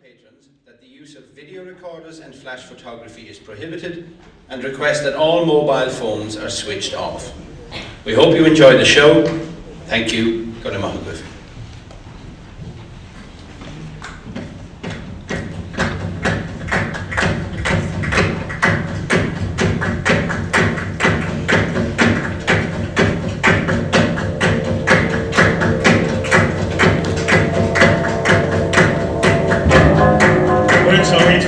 patrons that the use of video recorders and flash photography is prohibited and request that all mobile phones are switched off. We hope you enjoy the show. Thank you. Good night.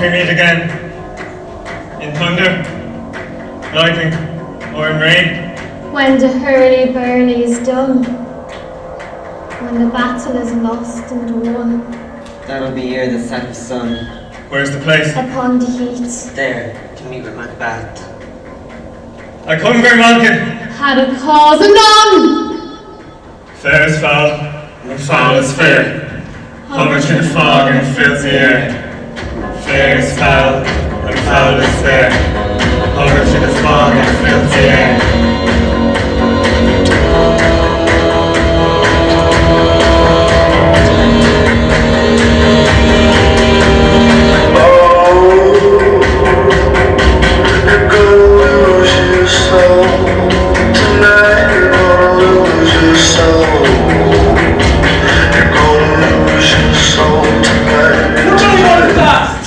We meet again in thunder, lightning, or in rain. When the hurly-burly is done, when the battle is lost and won. That'll be ere the set of sun. Where's the place? Upon the heat. There, to meet with Macbeth. I come, Grey Malkin. Had a cause of none. Fair is foul, and foul is fair. Hover through the fog and filthy air. Fair is foul, and foul is fair. Hover through the fog and filthy air. You're gonna lose your soul tonight. You're gonna lose your soul. You're gonna lose your soul tonight.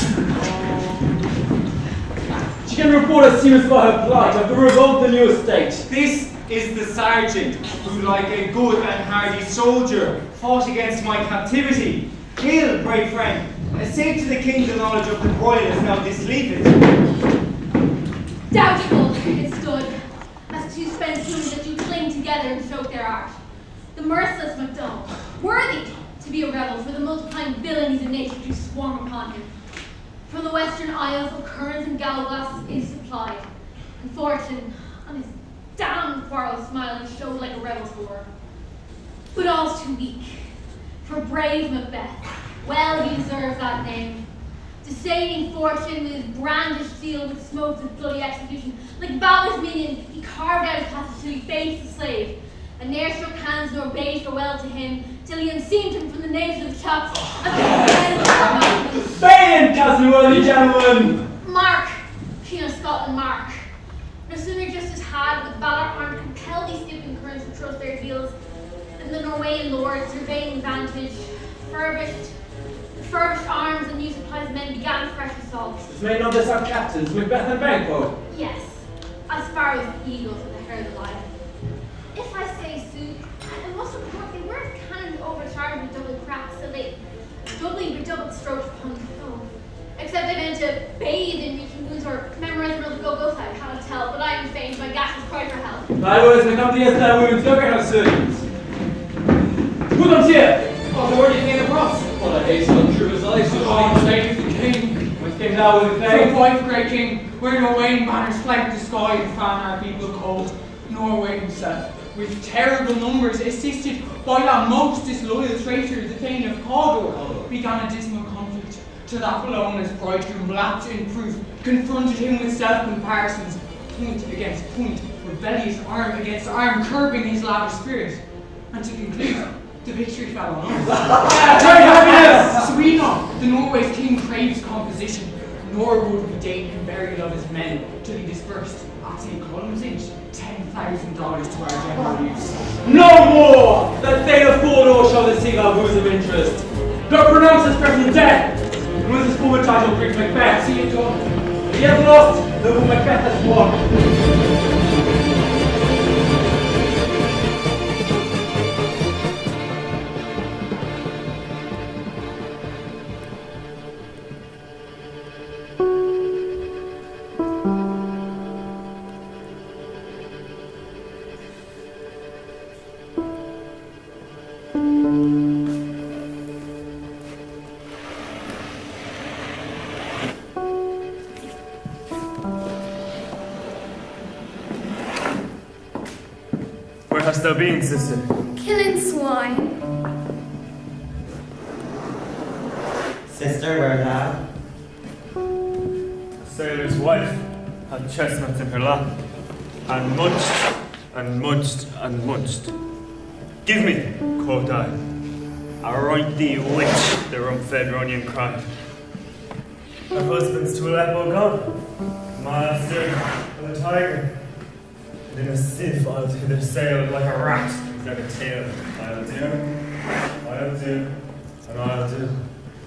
She can report as soon as by her plight of the revolt of the new estate. This is the sergeant who, like a good and hardy soldier, fought against my captivity. Hail, brave friend, say to the king the knowledge of the royalists now disleafed. Doubtful it stood, as two spent humans that do cling together and choke their art. The merciless Macdonald, worthy to be a rebel for the multiplying villainies of nature do swarm upon him. From the western isles, occurrence and Gaelcholáiste is supplied, and fortune, on his damned quarrel smiling, showed like a rebel's war. But all's too weak, for brave Macbeth, well he deserves that name. Disdaining fortune with his brandished steel, with smokes and bloody execution, like valor's minion, he carved out his passage till he faced the slave, and ne'er shook hands nor bade farewell to him, till he unseamed him from the naves of the chops, and Bane, cousin worthy gentlemen! Mark, King of Scotland, Mark. No sooner justice had, with valor armed, compelled these skipping currents to trust their heels, than the Norwegian lords, surveying vantage, furbished arms and new supplies of men began fresh assaults. May not this our captains, Macbeth and Banquo? Yes, as far as the eagles and the herd alive. If I say sooth, I must report they weren't cannons overcharged with double cracks, so they doubly redoubled strokes upon the foe. Except they meant to bathe in reeking wounds or memorize the real go-go side, cannot tell, but I am faint, my gashes cry for help. Likewise, we come to yes that wounds, look at our surgeons. Who comes here? Oh, Lord, you came across. What a haste untrue as I should Oh, thank you, the king. Whence came thou with the So faith? wife, great king, where Norwegian banners flank the sky and fan our people cold. Norway himself, with terrible numbers, assisted by that most disloyal traitor, the Thane of Kildare, began a dismal conflict. To that blown as bridegroom, lapped in proof, confronted him with self-comparisons, point against point, rebellious arm against arm, curbing his lavish spirit. And to conclude, the victory fell on us. Great happiness! So we know the Norway's king craves composition, nor would we deign him burial of his men till he dispersed at St. Column's Inch $10,000 to our general use. No more! That Thane of Kildare shall deceive our bosom interest. God pronounce his present death! And with his former title brings Macbeth. See it done. He has lost, though Macbeth has won. Where hast thou been, sister? Killing swine. Sister, where thou? A sailor's wife had chestnuts in her lap, and munched, and munched, and munched. Give me, quoth I, a right thee witch, the rump-fed Runyon cried. Her husband's to Aleppo gone. Master of the tiger. And in a sieve I'll hither sail like a rat without a tail. I'll do, and I'll do.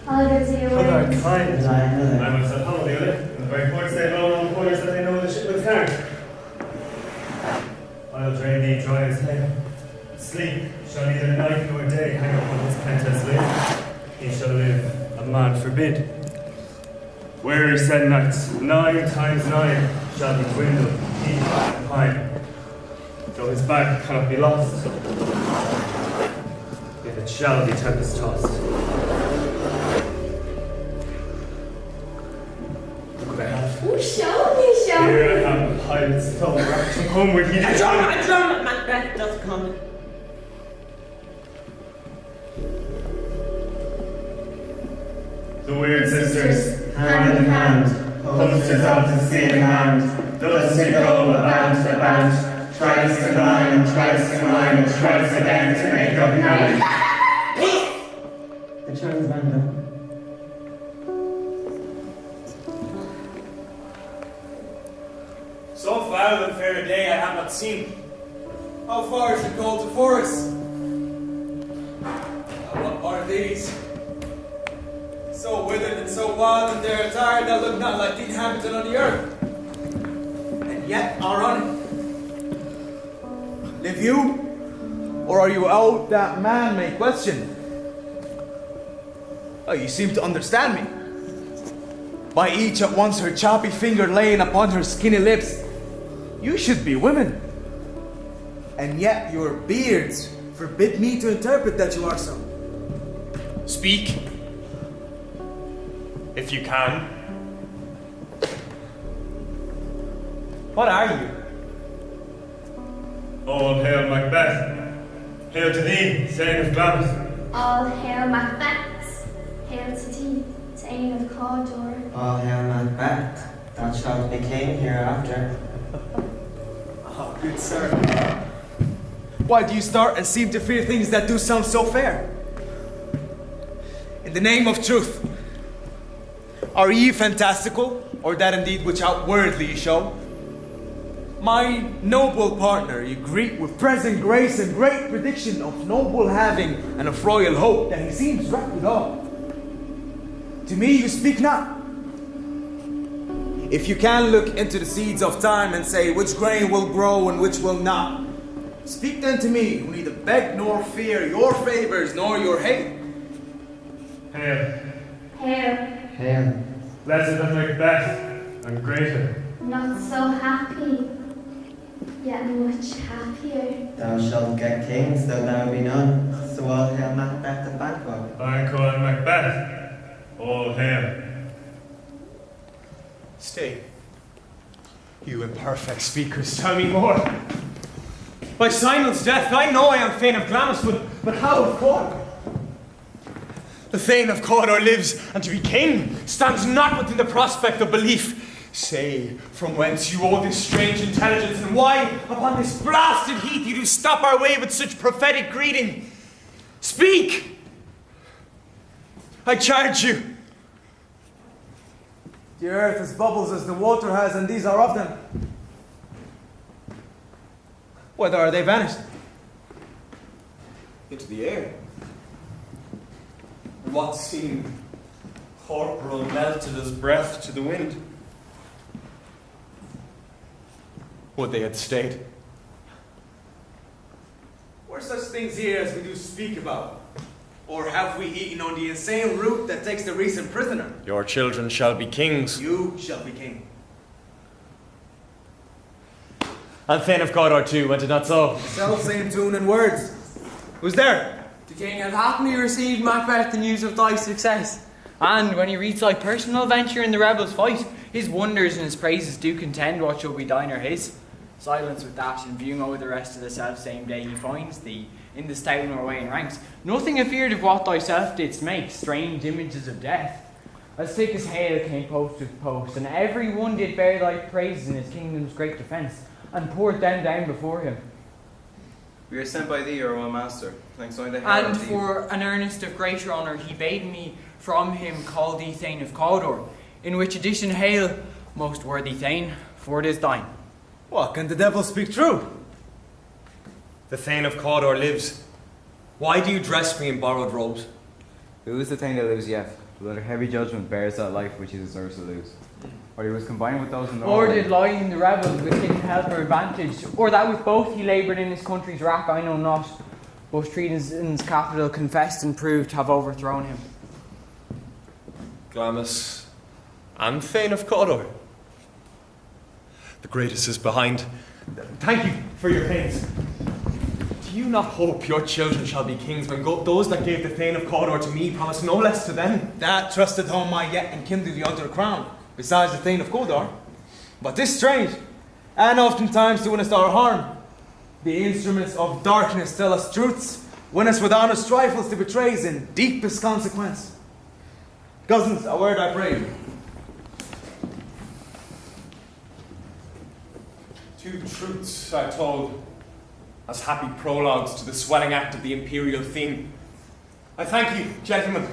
Other kind. I myself humble the other, and the very poor say alone on the quarters that they know the ship was carried. I'll drain thee dry as hail. Sleep shall neither night nor day hang upon his penthouse lid. He shall live, a man forbid. Weary said nights, 9 times 9 shall be dwindled, he and pine. Though his back cannot be lost, yet it shall be tempest tossed. Look there. Oh, show me. Here I have a pilot's thumb wrapped from homeward. He A drum! Macbeth doth come. The weird sisters, hand in hand, posters of the same hand, thus to go about, tries to line and tries to line and tries again to make up nine. The child's band. So foul and fair a day I have not seen. How far is it called to forest? What are these? So withered and so wild and they're attired that look not like the inhabitant of the earth. And yet are on it. Live you? Or are you out that man may question? Oh, you seem to understand me. By each at once her choppy finger laying upon her skinny lips, you should be women. And yet your beards forbid me to interpret that you are so. speak, if you can. What are you? All hail Macbeth. Hail to thee, Thane of Glamis. All hail Macbeth. Hail to thee, Thane of Kildare. All hail Macbeth. Thou shalt be king hereafter. Oh, good sir. Why do you start and seem to fear things that do sound so fair? In the name of truth, are ye fantastical, or that indeed which outwardly you show? My noble partner, you greet with present grace and great prediction of noble having and of royal hope that he seems wrapped with all. To me you speak not. If you can look into the seeds of time and say which grain will grow and which will not, speak then to me, who neither beg nor fear your favors nor your hate. Hail. Hail. Hail. Blessed as Macbeth, and greater. Not so happy, yet much happier. Thou shalt get kings, though thou be none. So all hail Macbeth and Banquo. Banquo and Macbeth, all hail. Stay. You imperfect speakers, tell me more. By Simon's death, I know I am Thane of Glamis, but how of Cawdor? The Thane of Cawdor lives, and to be king stands not within the prospect of belief. Say, from whence you owe this strange intelligence, and why, upon this blasted heath, you do stop our way with such prophetic greeting? Speak! I charge you. The earth has bubbles as the water has, and these are of them. Whither are they vanished? Into the air. What seemed corporal melted as breath to the wind. Would they had stayed. Were such things here as we do speak about? Or have we eaten on the insane root that takes the recent prisoner? Your children shall be kings. You shall be king. And Thane of Cawdor too, went it not so? Self-same tune and words. Who's there? The king had happily received Macbeth the news of thy success. And when he reads thy personal venture in the rebels' fight, his wonders and his praises do contend what shall be thine or his. Silence with that, and viewing over the rest of the self-same day he finds thee, in the stout Norwegian ranks, nothing afeard of what thyself didst make, strange images of death. As thick as hail came post to post, and every one did bear thy praises in his kingdom's great defence, and poured them down before him. We are sent by thee, our royal master, thanks only the hail And of thee. for an earnest of greater honour, he bade me from him call thee Thane of Cawdor. In which edition hail, most worthy Thane, for it is thine. What, can the devil speak true? The Thane of Cawdor lives. Why do you dress me in borrowed robes? Who is the Thane that lives yet? But under heavy judgment bears that life which he deserves to lose. Or he was combined with those in the Or did lie in the rebels with hidden help or advantage, or that with both he laboured in his country's wrack, I know not. Both treason's capital confessed and proved to have overthrown him. Glamis and Thane of Cawdor. The greatest is behind. Thank you for your pains. Do you not hope your children shall be kings when those that gave the Thane of Cawdor to me promise no less to them? That trusted home my yet and kindle the under crown, besides the Thane of Kildare. But this strange, and oftentimes to win us our harm. The instruments of darkness tell us truths, win us with honest trifles to betrays in deepest consequence. Cousins, a word I pray. Two truths are told as happy prologues to the swelling act of the imperial theme. I thank you, gentlemen.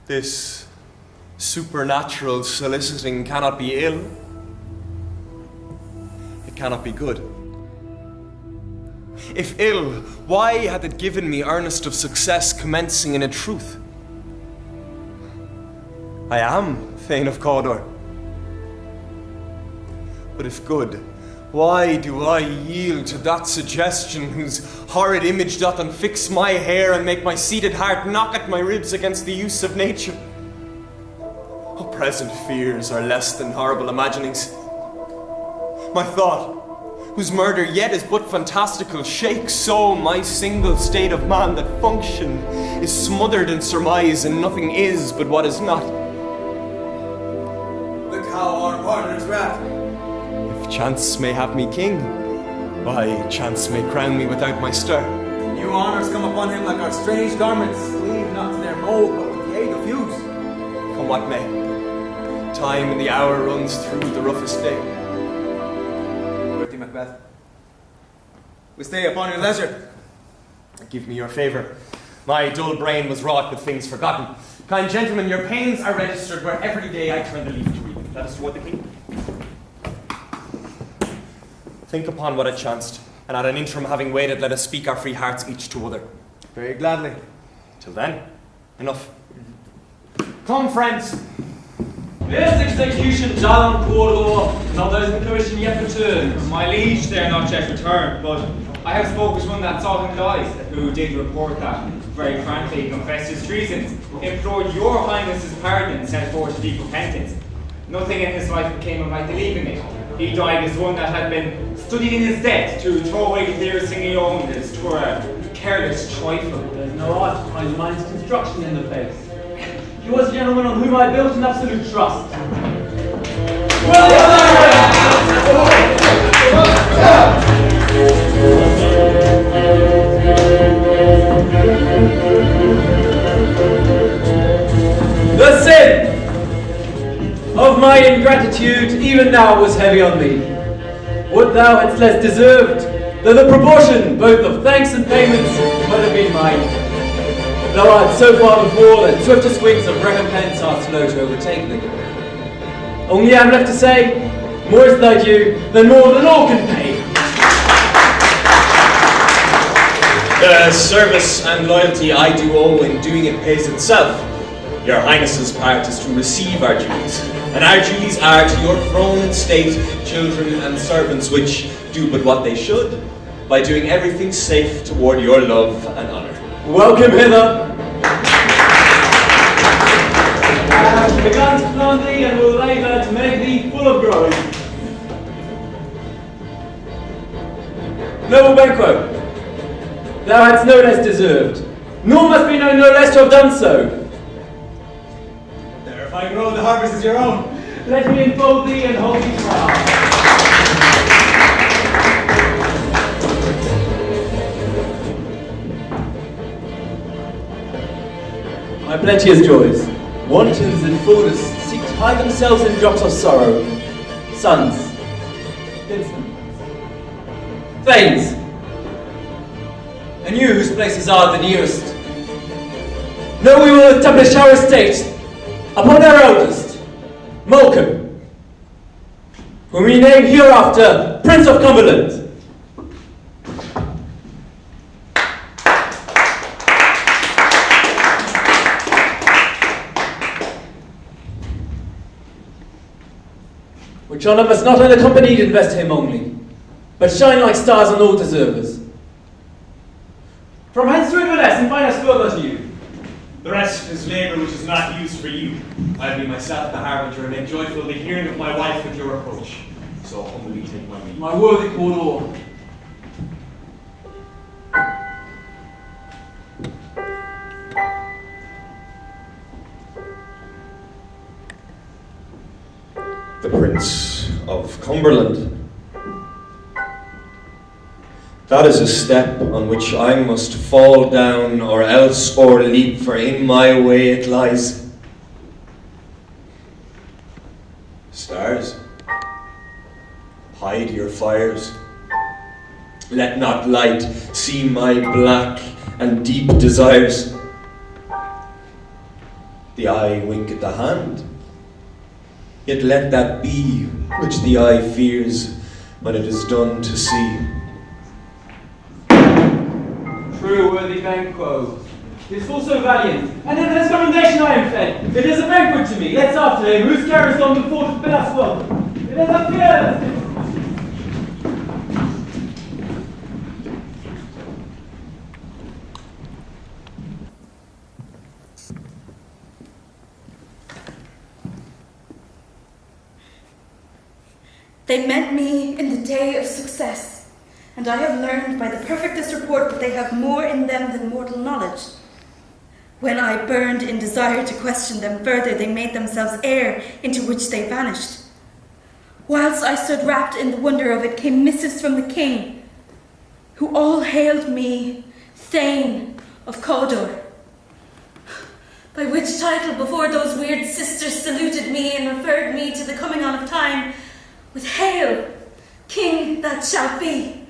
This supernatural soliciting cannot be ill. It cannot be good. If ill, why hath it given me earnest of success commencing in a truth? I am Thane of Cawdor. But if good, why do I yield to that suggestion whose horrid image doth unfix my hair and make my seated heart knock at my ribs against the use of nature? Oh, present fears are less than horrible imaginings. My thought, whose murder yet is but fantastical, shakes so my single state of man that function is smothered in surmise and nothing is but what is not. Look how our partner's wrath. If chance may have me king, why chance may crown me without my stir. New honours come upon him like our strange garments, cleave not to their mould, but with the aid of use. Come what may, time and the hour runs through the roughest day. Worthy Macbeth, we stay upon your leisure. Give me your favour. My dull brain was wrought with things forgotten. Kind gentlemen, your pains are registered where every day I turn the leaf to read them. Let us toward the king. Think upon what had chanced, and at an interim having waited, let us speak our free hearts each to other. Very gladly. Till then, enough. Come, friends. This execution done on Cawdor, not those in the commission yet returned. My liege, they are not yet returned, but I have spoken with one that saw him die, who did report that, very frankly, confessed his treasons, implored your highness's pardon, and set forth to be repentant. Nothing in his life became of my believing it. He died as one that had been studying his death to throw away the dearest thing he owned as 'twere a careless trifle. There's no art to find man's construction in the face. He was a gentleman on whom I built an absolute trust. The sin of my ingratitude even now was heavy on me. Would thou hadst less deserved, though the proportion both of thanks and payments might have been mine. Thou art so far before that swiftest wings of recompense are slow to overtake thee. Only I am left to say, more is thy due than more than all can pay. The service and loyalty I do owe in doing it pays itself. Your Highness's part is to receive our duties, and our duties are to your throne and state, children and servants, which do but what they should, by doing everything safe toward your love and honour. Welcome hither. I have begun to plant thee and will labour to make thee full of growth. Noble Banquo, thou hadst no less deserved, nor must be known no less to have done so. There, if I grow, the harvest is your own. Let me enfold thee and hold thee proud. My plenteous joys, wantons and fullness seek to hide themselves in drops of sorrow. Sons, kinsmen, thanes, and you whose places are the nearest, Now we will establish our estate upon our eldest, Malcolm, whom we name hereafter Prince of Cumberland. Which honour must not unaccompanied invest him only, but shine like stars on all deservers. From hence to less and find us further to you. The rest is labour which is not used for you. I'll be myself the harbinger and make joyful the hearing of my wife with your approach. So humbly take my leave. My worthy Cawdor. The Prince of Cumberland. That is a step on which I must fall down or else o'erleap, for in my way it lies. Stars, hide your fires. Let not light see my black and deep desires. The eye wink at the hand, yet let that be which the eye fears when it is done to see. True, worthy Banquo. He is full so valiant, and in his commendation I am fed. It is a banquet to me. Let's after him, whose carries on the fort to bid us welcome. It is a fearless. They met me in the day of success, and I have learned by the perfectest report that they have more in them than mortal knowledge. When I burned in desire to question them further, they made themselves air into which they vanished. Whilst I stood wrapped in the wonder of it, came missives from the king, who all hailed me Thane of Cawdor. By which title before those weird sisters saluted me and referred me to the coming on of time, with hail, King that shalt be.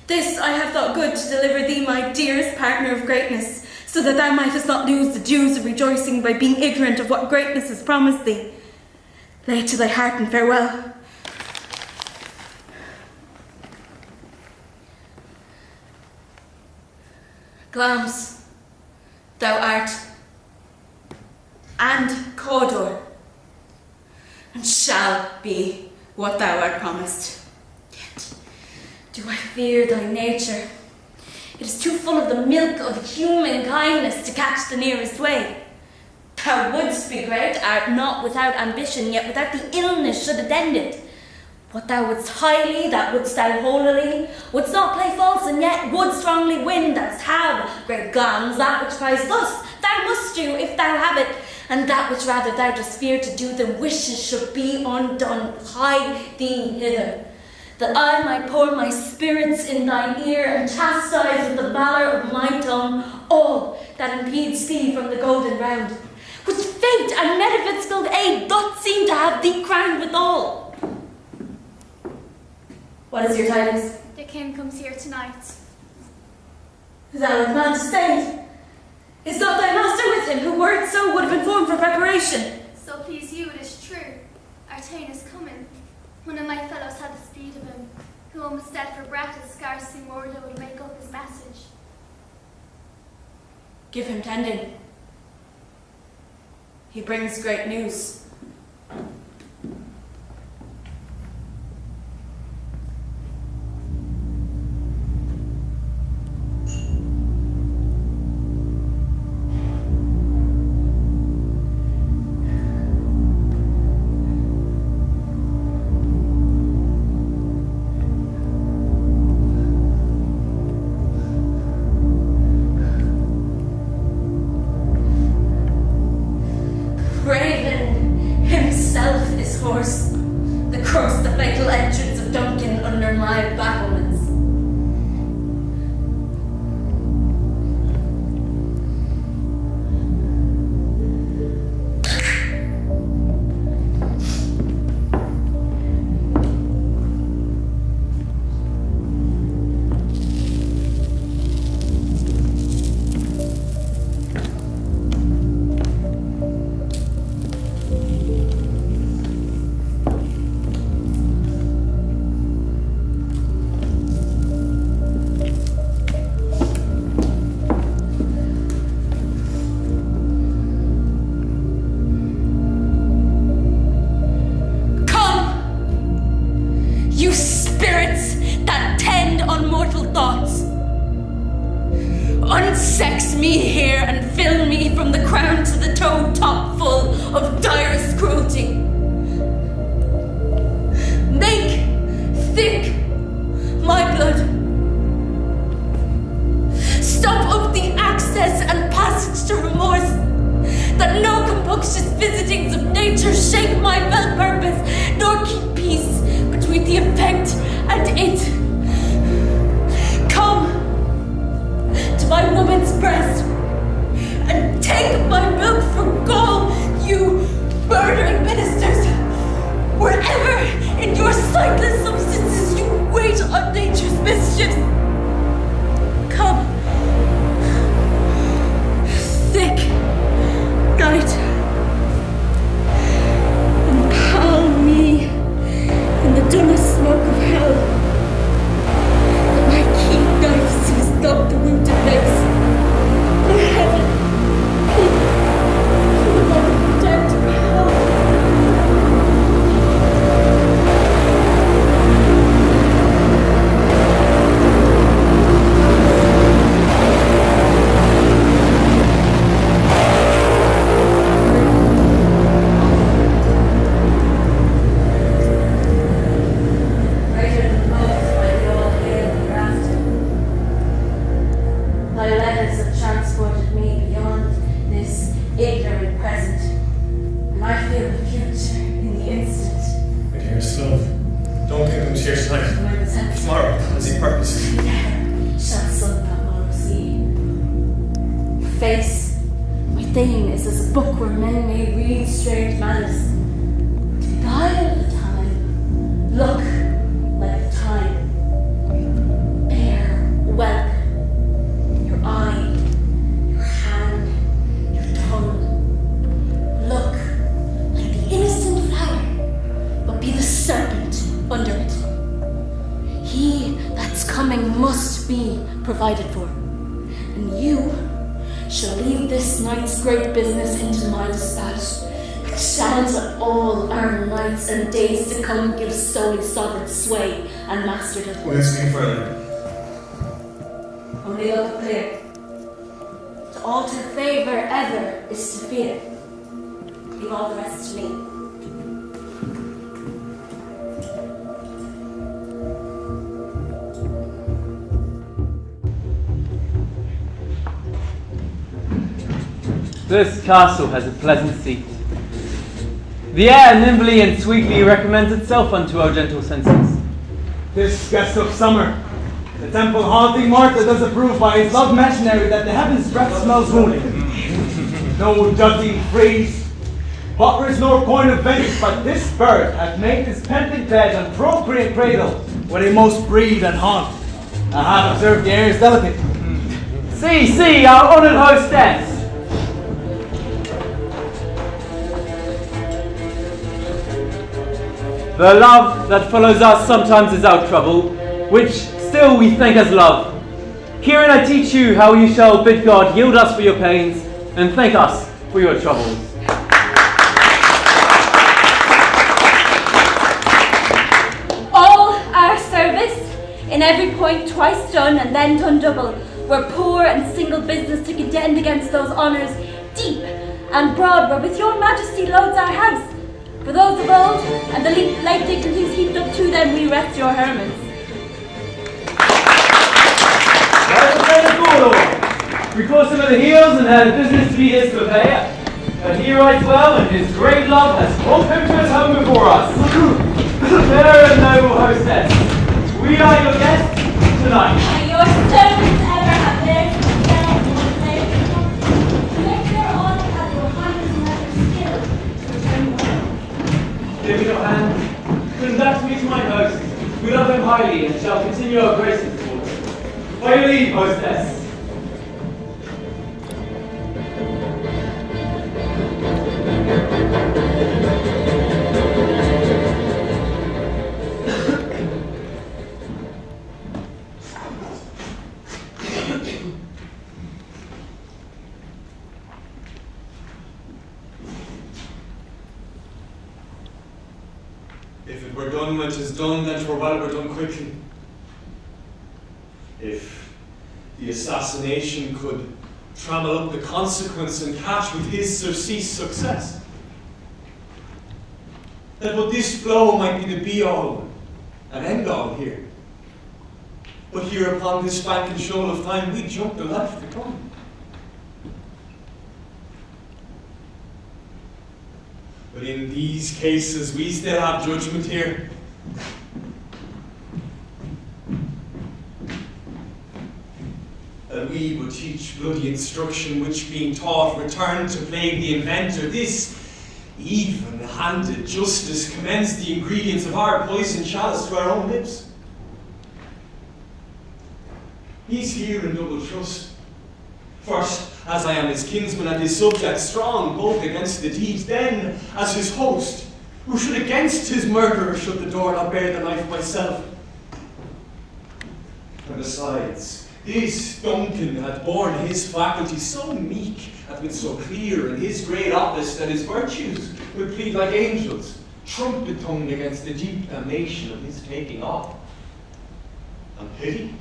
This I have thought good to deliver thee, my dearest partner of greatness, so that thou mightest not lose the dues of rejoicing by being ignorant of what greatness is promised thee. Lay to thy heart and farewell. Glamis, thou art, and Cawdor, and shall be what thou art promised. Yet do I fear thy nature. It is too full of the milk of human kindness to catch the nearest way. Thou wouldst be great, art not without ambition, yet without the illness should attend it. What thou wouldst highly, that wouldst thou holily, wouldst not play false, and yet would strongly win, thou'st have, great Glamis, that which cries thus, thou must do, if thou have it, and that which rather thou dost fear to do than wishes should be undone, hide thee hither, that I might pour my spirits in thine ear, and chastise with the valour of my tongue all that impedes thee from the golden round, which fate and metaphysical aid doth seem to have thee crowned withal. What is your tidings? The king comes here tonight. Thou art man to stay. Is not thy master with him, who were it so would have informed for preparation? So please you, it is true. Our Thane is coming. One of my fellows had the speed of him, who almost dead for breath, as scarcely mortal would make up his message. Give him tending. He brings great news. unsex me here and fill me from the crown to the toe top full of direst cruelty. Make thick my blood. Stop up the access and passage to remorse, that no compunctious visitings of nature shake my felt purpose, nor keep peace between the effect and it. Come to my woman's breast and take my milk for gall, you murdering ministers, wherever in your sightless substances you wait on nature's mischiefs. Come, thick night, and pall me in the dullest smoke of hell, that my keen knife sees not the wounded legs. For heaven, keep the mother condemned to hell. Provided for, and you shall leave this night's great business into my dispatch, which shall to all our nights and days to come give solely sovereign sway and masterdom. Will speak further? Only look up clear. To alter favour ever is to fear. Leave all the rest to me. This castle has a pleasant seat. The air nimbly and sweetly recommends itself unto our gentle senses. This guest of summer, the temple haunting Martha does approve by his love missionary that the heaven's breath smells holy. No judging phrase, butlers nor coin of Venice, but this bird hath made his pented bed and procreant cradle, where they most breed and haunt. I have observed the air is delicate. See, our honoured hostess! The love that follows us sometimes is our trouble, which still we think as love. Herein I teach you how you shall bid God yield us for your pains, and thank us for your troubles. All our service, in every point twice done and then done double, were poor and single business to contend against those honours deep and broad wherewith your majesty loads our house. For those of old, and the late dignities heaped up to them, we rest your hermits. We crossed him at the heels and had business to be his purveyor. But he writes well, and his great love has brought him to his home before us. Fair and noble hostess, we are your guests tonight. May your servants ever have lived and fed and lived. Make your honor have your highness and have your skill to return well. Give me your hand. Conduct me to my host. We love him highly and shall continue our graces towards him. By your leave, hostess. If it were done when 'tis done, then 'twere well were done quickly. If the assassination could trammel up the consequence and catch with his surcease success. That but this blow might be the be-all and end-all here. But here upon this bank and shoal of time, we jump the life to come. But in these cases, we still have judgment here. That we would teach bloody instruction, which being taught returned to plague the inventor. This even-handed justice commends the ingredients of our poison chalice to our own lips. He's here in double trust. First, as I am his kinsman and his subject, strong both against the deed, then as his host, who should against his murderer shut the door, not bear the knife myself. And besides, this Duncan had borne his faculty so meek, had been so clear in his great office, that his virtues would plead like angels, trumpet-tongued against the deep damnation of his taking off. And pity,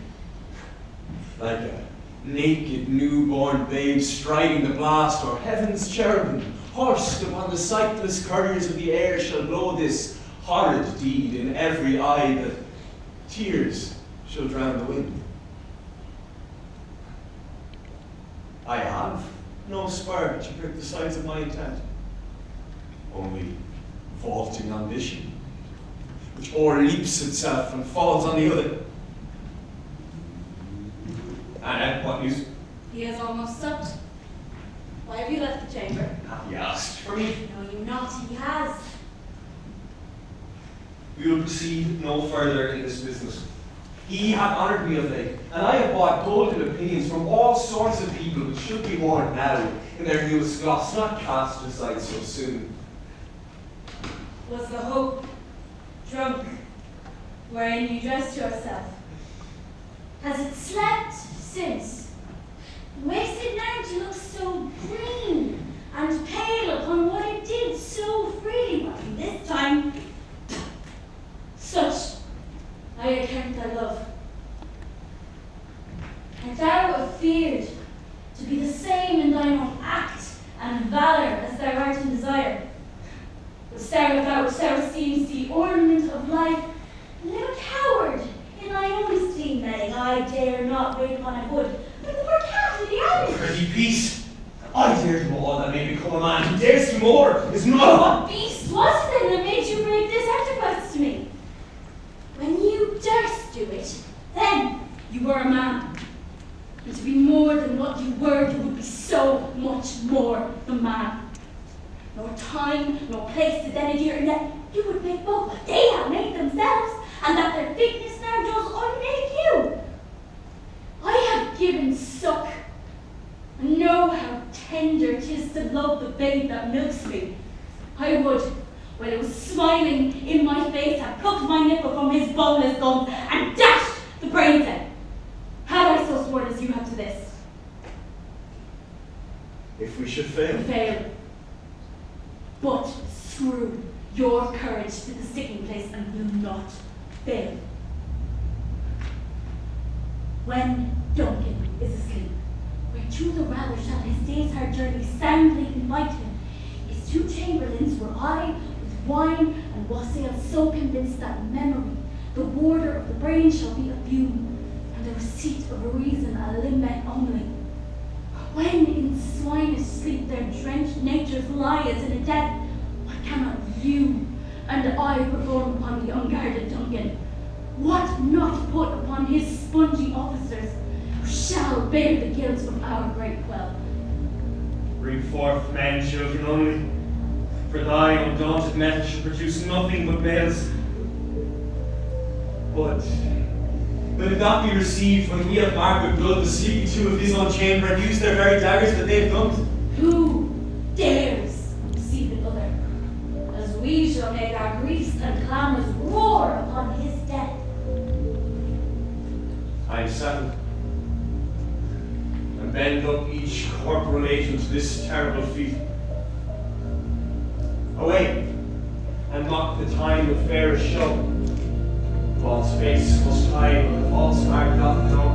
like a naked newborn babe striding the blast, or heaven's cherubim, horsed upon the sightless couriers of the air, shall blow this horrid deed in every eye, that tears shall drown the wind. I have no spur to prick the sides of my intent, only vaulting ambition, which o'erleaps itself and falls on the other. And what news? He has almost supped. Why have you left the chamber? Have you asked for me? No, you not. He has. We will proceed no further in this business. He hath honoured me of late, and I have bought golden opinions from all sorts of people which should be worn now in their newest gloss, not cast aside so soon. Was the hope drunk wherein you dressed yourself? Has it slept since? Makes it now to look so green and pale upon what it did so freely, but this time, such I account thy love. And thou afeared to be the same in thine own act and valour as thou art in desire. Wouldst thou seemst the ornament of life, a little coward in thy own esteem, letting I dare not wait upon a good, but the poor cat in the alley. Pretty peace. I dare do all that may become a man. Who dares do more is not. What beast was it then that made you break this enterprise to me? When you durst do it, then you were a man. And to be more than what you were, you would be so much more the man. Nor time, nor place did then adhere, and yet you would make both what they have made themselves, and that their fitness now does unmake you. I have given suck, and know how tender 'tis to love the babe that milks me. I would, when it was smiling in my face, have plucked my nipple from his boneless gums and dashed the brains out. Had I so sworn as you have to this? If we should fail. Fail. But screw your courage to the sticking place and will not fail. When Duncan is asleep, where to the rather shall his day's hard journey soundly invite him, his two chamberlains were I, with wine and wassail, so convinced that memory, the warder of the brain, shall be a view, and the receipt of a reason a limit only. When in swinish sleep their drenched natures lie as in a death, what cannot you and I perform upon the unguarded Duncan? What not put upon his spongy officers, who shall bear the guilt of our great quell? Bring forth men, children only, for thy undaunted metal shall produce nothing but males. But will it not be received when we have marked with blood the sleepy two of his own chamber and use their very daggers that they have dumped? Who dares see the other, as we shall make our griefs and clamours roar upon his death? I am settled, and bend up each corporal agent to this terrible feat. Away, and mock the time of fairest show. False face must hide what the false heart doth know.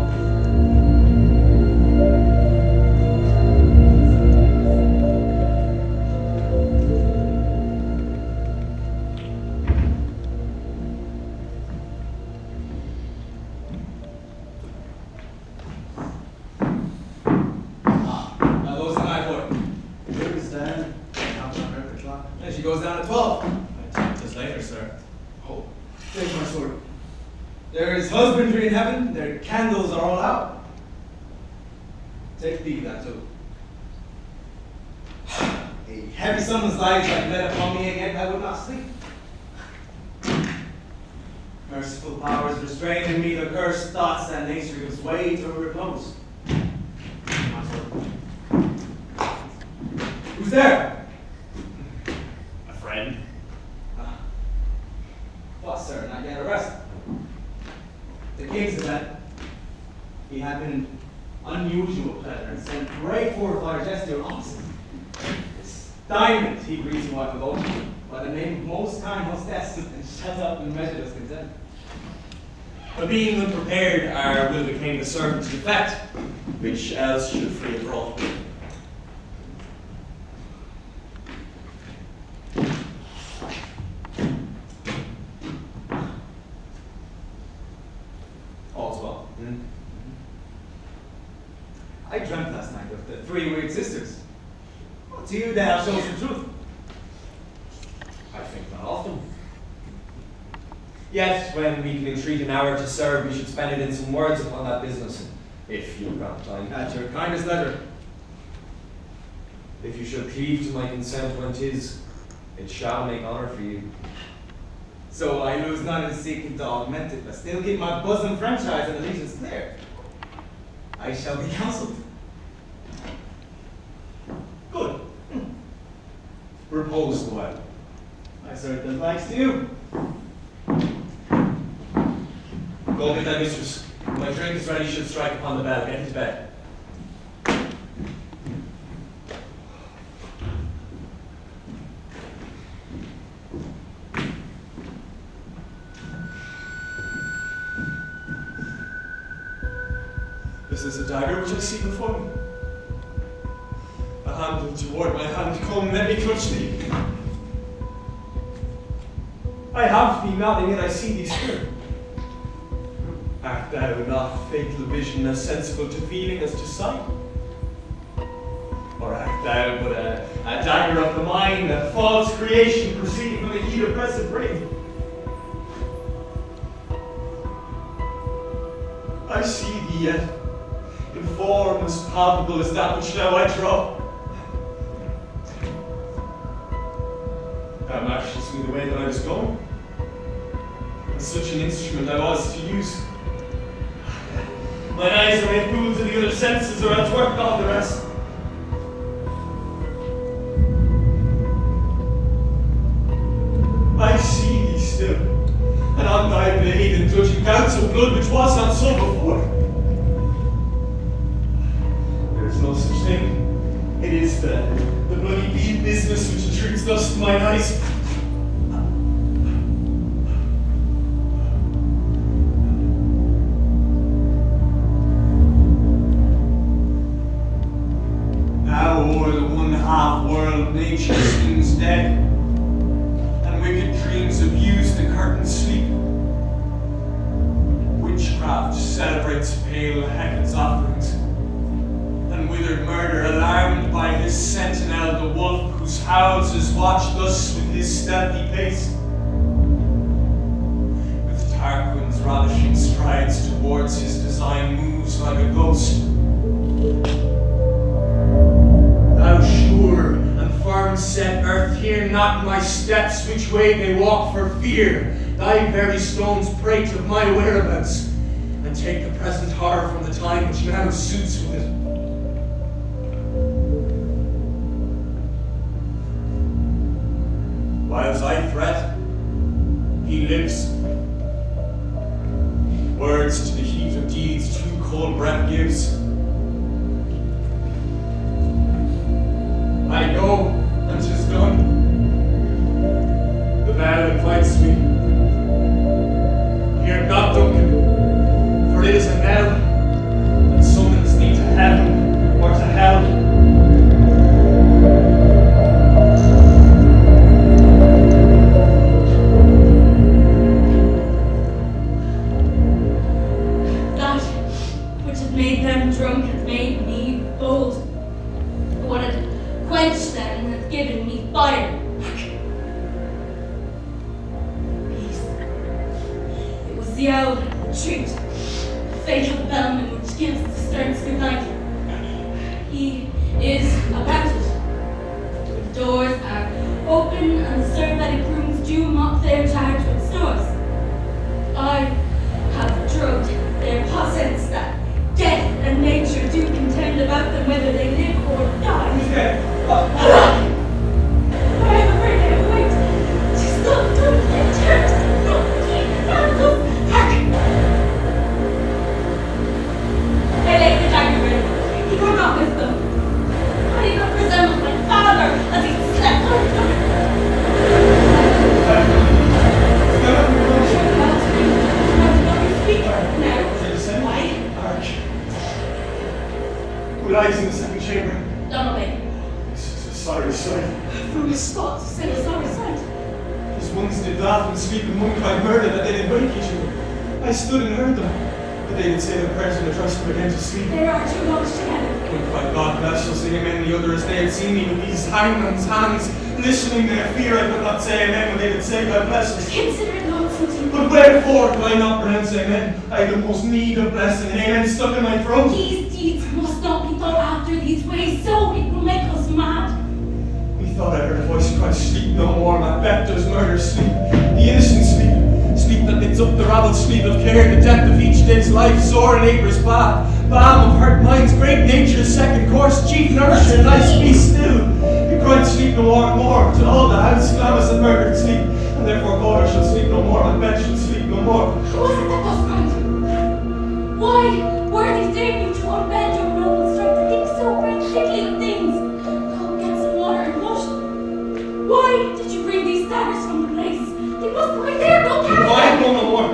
goes down at 12. I think it's later, sir. Oh, there's my sword. There is husbandry in heaven, their candles are all out. Take thee that too. A heavy summon's light like led upon me again, I would not sleep. Merciful powers restrain in me the cursed thoughts that nature gives way to repose. Who's there? A friend. What, sir? Not yet arrested. The king's event. He had been unusual pleasure and sent great fortified gesture opposite. This diamond he greets me wife of ocean by the name of most kind hostess and shut up and measured us content. But being unprepared, our will became the servant to effect, which else should free have brought. All's well. I dreamt last night of the three weird sisters. Well, to you they have shown some truth. I think not often. Yet, when we can entreat an hour to serve, we should spend it in some words upon that business, if you grant time. At your kindest leisure. If you shall cleave to my consent when 'tis, it shall make honour for you. So I lose not in seeking to augment it, but still keep my bosom franchise and allegiance clear. I shall be counselled. Good. Repose the while. I serve them likes to you. Go get that mistress. My drink is ready, should strike upon the bell. Get into bed. This is a dagger which I see before me. A handle toward my hand, come, let me clutch thee. I have thee not, and yet I see thee still. Art thou not fatal vision as sensible to feeling as to sight? Or art thou but a dagger of the mind, a false creation proceeding from the heat of present brain? I see thee yet, in form as palpable as that which now I draw. Thou marchest me the way that I was going, and such an instrument I was to use. Mine eyes are made fools of the other senses, or else work all the rest. I see thee still, and on thy blade and judging gouts of blood which was not so before. There is no such thing. It is the bloody bead business which intrudes dust in mine eyes. Now o'er the one half world nature seems dead, and wicked dreams abuse the curtained sleep. Witchcraft celebrates pale Hecate's offerings, and withered murder alarmed by his sentinel, the wolf whose howls is watched thus with his stealthy pace. With Tarquin's ravishing strides towards his design moves like a ghost. Thou sure and firm set earth, hear not my steps, which way they walk for fear. Thy very stones prate of my whereabouts, and take the present horror from the time which now suits with it. Whiles I fret, he lives. Words to the heat of deeds true cold breath gives. I go, and 'tis done. The bell invites me. Hear not, Duncan, for it is a knell that summons thee to heaven or to hell. That which had made them drunk had made me bold. What had quenched them them whether they live or die. Who's dead? I am afraid I am wait. She's not done yet. They laid the dagger ready. He could not miss them. I did not resemble my father as he slept on them. Who lies in the second chamber? Donnelly. This is a sorry sight. From the spot to say a sorry sight. These ones did laugh and sleep and one cried murder that they did wake each other. I stood and heard them, but they did say their prayers and trust them again to sleep. There are two dogs together. One cried, God bless us, and amen, the other as they had seen me with these hangman's hands, listening their fear, I could not say amen when they did say God bless us. Consider it nonsense. But wherefore do I not pronounce amen? I have the most need of blessing, and amen stuck in my throat. These deeds must not be thought after these ways, so it will make us mad. Methought I heard a voice cry, sleep no more, Macbeth does murder, sleep, the innocent sleep, sleep that knits up the ravelled sleeve of care, the depth of each day's life, sore neighbour's path, balm of hurt minds, great nature's second course, chief nourisher, nice be still. You cried sleep no more, till all the house glamours and murdered sleep, and therefore Calder shall sleep no more, Macbeth shall sleep no more. Who was it that thus cried? Why were these dare you to unbend your noble strength to think so great thickly of things? Go get some water and wash them. Why did you bring these daggers from the place? They must be right there, go carry them. I know no more.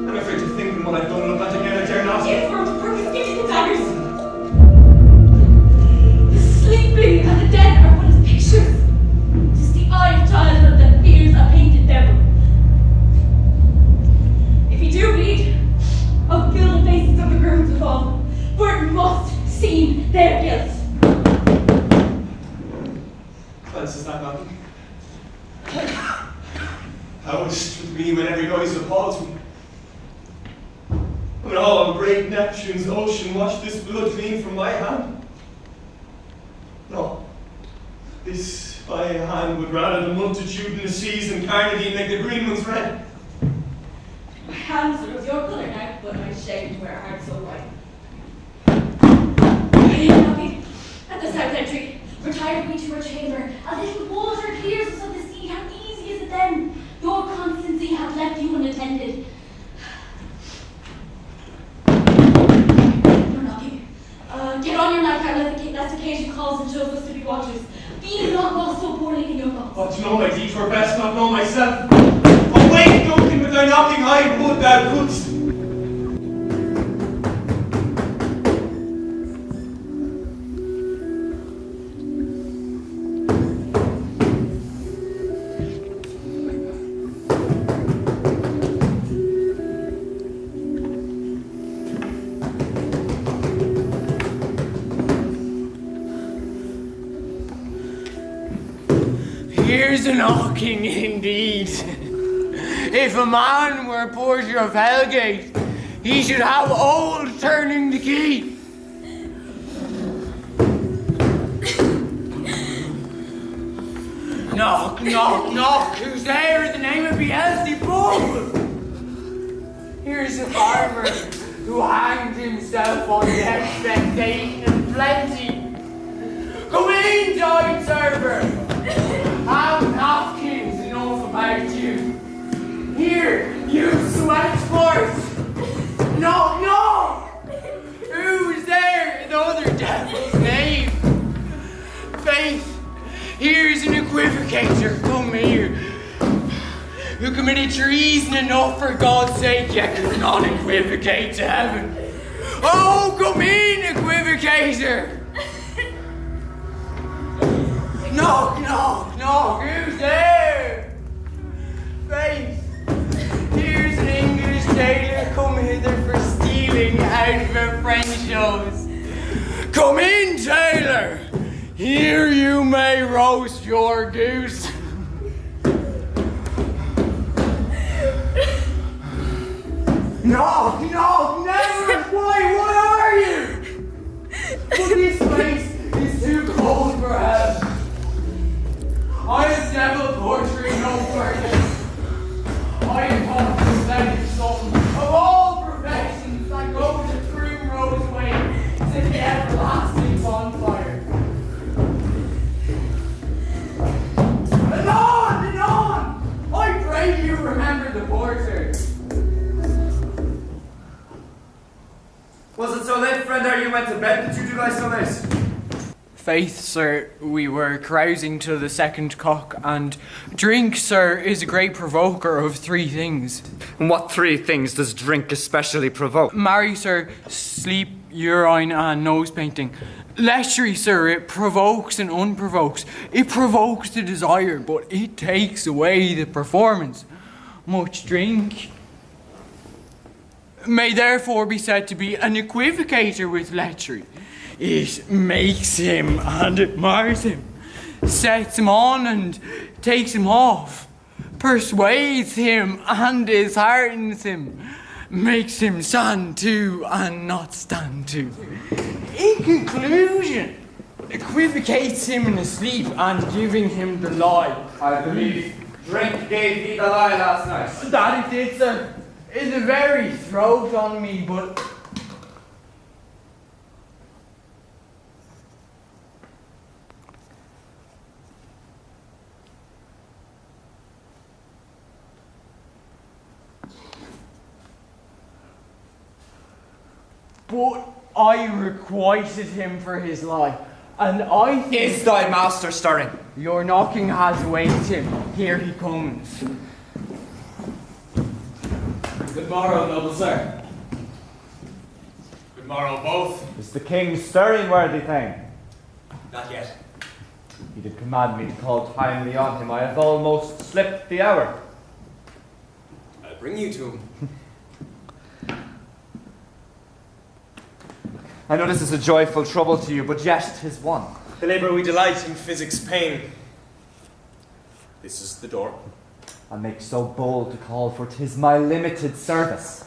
I'm afraid to think of what I've done, look at again, I dare not. Give for purpose, give me the daggers. The sleeping and the dead are but as pictures. 'Tis the eye of childhood that fears a painted devil. If you do bleed, I'll fill the faces of the grooms with all, for it must seem their guilt. Whence is that knocking? How is it with me when every noise appalls me? When all on great Neptune's ocean wash this blood clean from my hand? No. This by hand would rather the multitude in the seas and carnity make the green ones red. My hands are of your colour now, but I'm ashamed to wear a heart so white. Hey, Nobby, at the south entry, retired we to our chamber. A little water clears us of the sea. How easy is it then? Your constancy hath left you unattended. Get on your nightgown lest occasion calls and shows us to be watchers. Be not lost so poorly in your thoughts. But to know my deed were best not know myself. Awake, Duncan, with thy knocking high would thou couldst. Here's a knocking indeed. If a man were porter of Hellgate, he should have old turning the key. Knock, knock, knock. Who's there in the name of Beelzebub? Here's a farmer who hanged himself on the expectation of plenty. Come in, time server. Have napkins enough about you. Here, you sweat forth. Knock, knock. Who's there in the other devil's name? Faith, here's an equivocator. Come here. Who committed treason enough for God's sake, yet could not equivocate to heaven. Oh, come in, equivocator. Knock, knock, knock. Who's there? Faith, here's an English tailor come hither for stealing out of a French nose. Come in, tailor. Here you may roast your goose. Knock, knock, never reply. What are you? But this place is too cold for help. I am devil poetry no further. I am taught to study some of all professions that go the primrose way to the everlasting bond. late, friend? Are you went to bed? Did you do guys so late? Faith, sir, we were carousing till the second cock, and drink, sir, is a great provoker of three things. And what three things does drink especially provoke? Marry, sir, sleep, urine, and nose painting. Lechery, sir, it provokes and unprovokes. It provokes the desire, but it takes away the performance. Much drink may therefore be said to be an equivocator with lechery. It makes him and it mars him, sets him on and takes him off, persuades him and disheartens him, makes him stand to and not stand to. In conclusion, equivocates him in his sleep and giving him the lie. I believe drink gave thee the lie last night. That it did, sir. It's a very throat on me, but I requited him for his lie, and I think... Is thy master stirring? Your knocking has waked him. Here he comes. Good morrow, noble sir. Good morrow, both. Is the king stirring, worthy thing? Not yet. He did command me to call timely on him. I have almost slipped the hour. I'll bring you to him. I know this is a joyful trouble to you, but yet 'tis one. The labour we delight in physics pain. This is the door. I make so bold to call, for 'tis my limited service.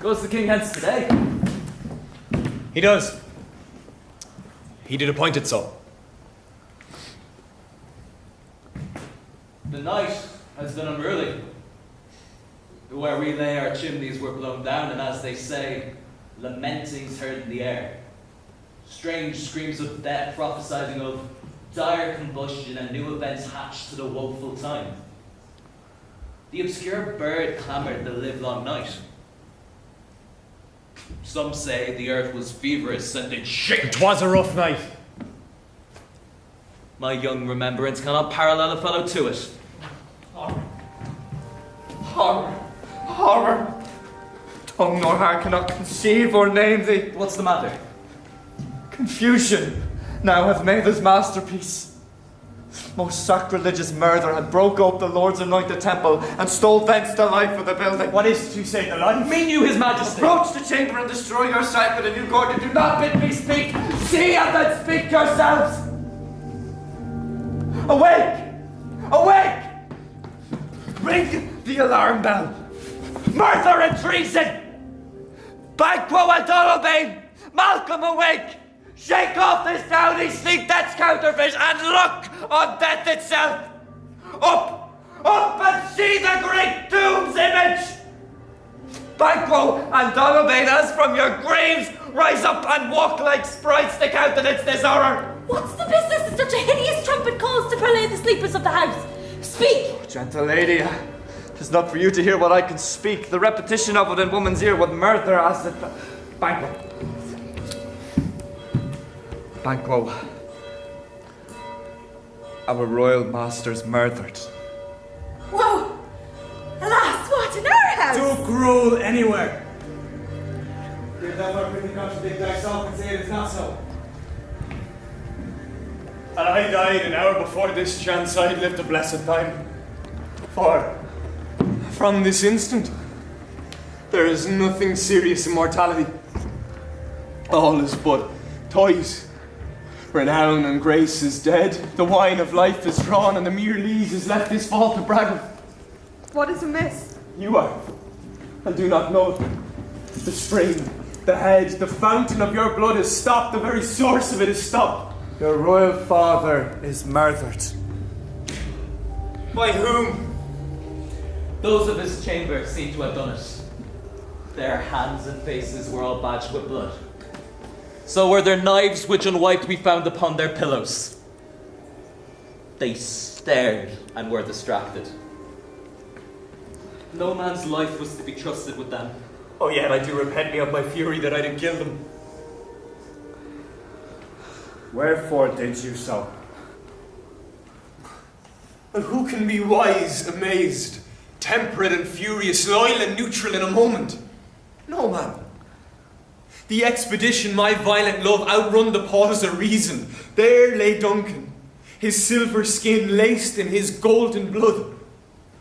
Goes the king hence today? He does. He did appoint it so. The night has been unruly. Where we lay our chimneys were blown down, and as they say, lamentings heard in the air. Strange screams of death prophesying of dire combustion and new events hatched to the woeful time. The obscure bird clamoured the livelong night. Some say the earth was feverous and did shake. It was a rough night. My young remembrance cannot parallel a fellow to it. Horror. Horror. Horror. Tongue nor heart cannot conceive or name thee. What's the matter? Confusion now hath made his masterpiece. Most sacrilegious murder had broke up the Lord's anointed temple and stole thence the life of the building. What is to say the life? Mean you, his majesty? Approach the chamber and destroy your sight with a new Gordon. Do not bid me speak. See and then speak yourselves. Awake! Awake! Ring the alarm bell. Murder and treason! Banquo and Donalbain! Malcolm, awake! Shake off this downy sleep that's counterfeit and look on death itself! Up! Up and see the great doom's image! Banquo and Donalbain, as from your graves, rise up and walk like sprites to countenance this horror! What's the business that such a hideous trumpet calls to parlay the sleepers of the house? Speak! Oh, gentle lady, 'tis not for you to hear what I can speak. The repetition of it in woman's ear would murder as it... Banquo. Banquo. Our royal master's murdered. Whoa! Alas, what, in our house? Don't rule anywhere. Hear thou art really contradict thyself and say it is not so. And I died an hour before this chance I'd lived a blessed time. For from this instant there is nothing serious in mortality. All is but toys. Renown and grace is dead, the wine of life is drawn, and the mere lees is left this fall to brag of. What is amiss? You are, and do not know it. The spring, the head, the fountain of your blood is stopped, the very source of it is stopped. Your royal father is murdered. By whom? Those of his chamber seem to have done it. Their hands and faces were all badged with blood. So were their knives which unwiped we found upon their pillows. They stared and were distracted. No man's life was to be trusted with them. Oh yet I do repent me of my fury that I did kill them. Wherefore did you so? And who can be wise, amazed, temperate and furious, loyal and neutral in a moment? No man. The expedition my violent love outrun the paws of reason. There lay Duncan, his silver skin laced in his golden blood,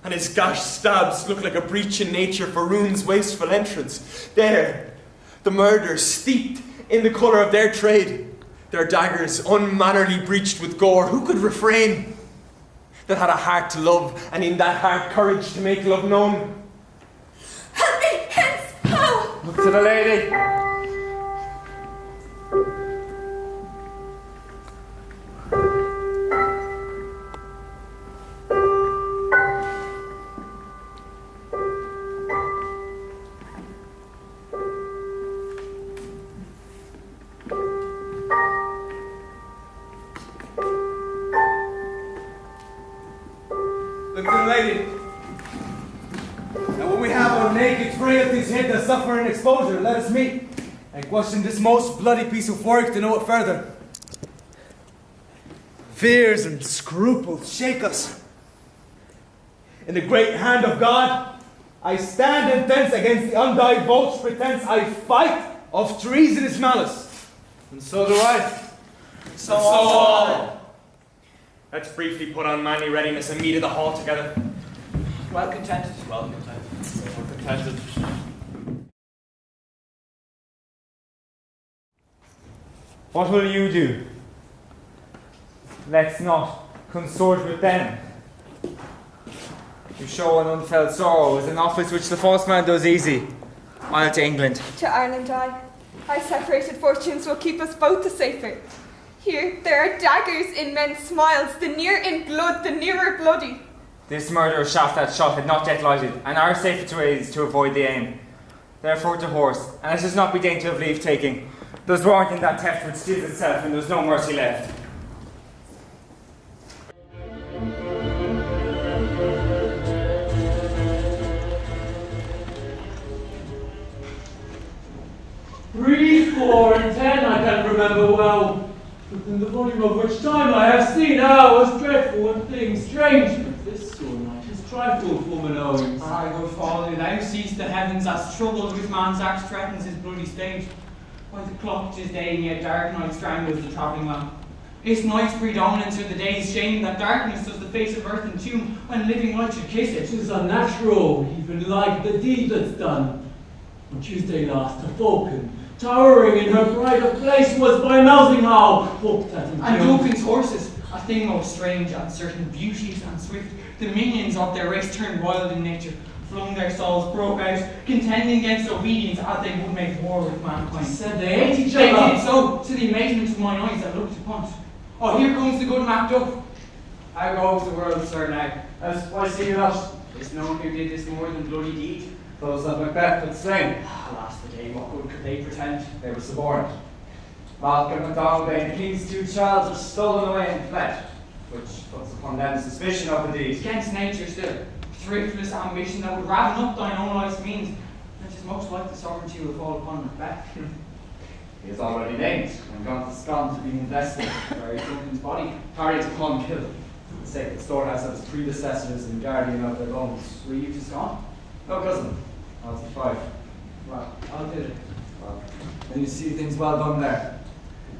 and his gashed stabs looked like a breach in nature for rune's wasteful entrance. There, the murders steeped in the colour of their trade, their daggers unmannerly breached with gore. Who could refrain? That had a heart to love, and in that heart courage to make love known. Help me, hence, how? Look to the lady. Look to the lady. And when we have our naked frailties hid that suffer in exposure, let us meet and question this most bloody piece of work to know it further. Fears and scruples shake us. In the great hand of God, I stand intense against the undivulged pretense. I fight of treasonous malice. And so do I. So all. Let's briefly put on manly readiness and meet at the hall together. Well contented. Well contented. Well contented. What will you do? Let's not consort with them. To show an unfelt sorrow is an office which the false man does easy. Honour to England. To Ireland I separated fortunes will keep us both the safer. Here there are daggers in men's smiles, the near in blood, the nearer bloody. This murderer's shaft that shot had not yet lighted, and our safest way is to avoid the aim. Therefore to horse, and let us not be dainty of leave taking. There's warrant in that theft which steals itself, and there's no mercy left. Three, 4, and 10 I can remember well, within the volume of which time I have seen hours dreadful and things strange. But this sore night is trifled for my knowings. Ah, good father, thou seest the heavens as troubled with man's axe threatens his bloody state. Why the clock 'tis day, and yet dark night strangles the travelling lamp. It's night's predominance or the day's shame that darkness does the face of earth entomb when living light should kiss it. 'Tis unnatural, even like the deed that's done. On Tuesday last, a falcon, towering in her pride of place, was by Mousinghow hooked at And Duncan's horses, a thing most strange, uncertain, beauteous and swift, the minions of their race turned wild in nature, flung their souls, broke out, contending against obedience as they would make war with mankind. Said they ate each They other. did so, to the amazement of mine eyes that looked upon it. Oh, here comes the good Macbeth. How goes the world, sir, now? As why see you not? Is no one who did this more than bloody deed? Those that Macbeth had slain. Alas the day, what good could they pretend? They were suborned. Malcolm and Donalbain, the king's two childs, are stolen away and fled, which puts upon them suspicion of the deed. Against nature still, thriftless ambition that would raven up thine own life's means, and 'tis most like the sovereignty will fall upon Macbeth. He is already named and gone to Scone to be invested, Very Duncan's body. carried to Kilcullen, the sacred storehouse of his predecessors and guardian of their bones. Were you to Scone? No cousin, I'll to 5. Well, I'll do it. Well, then you see things well done there.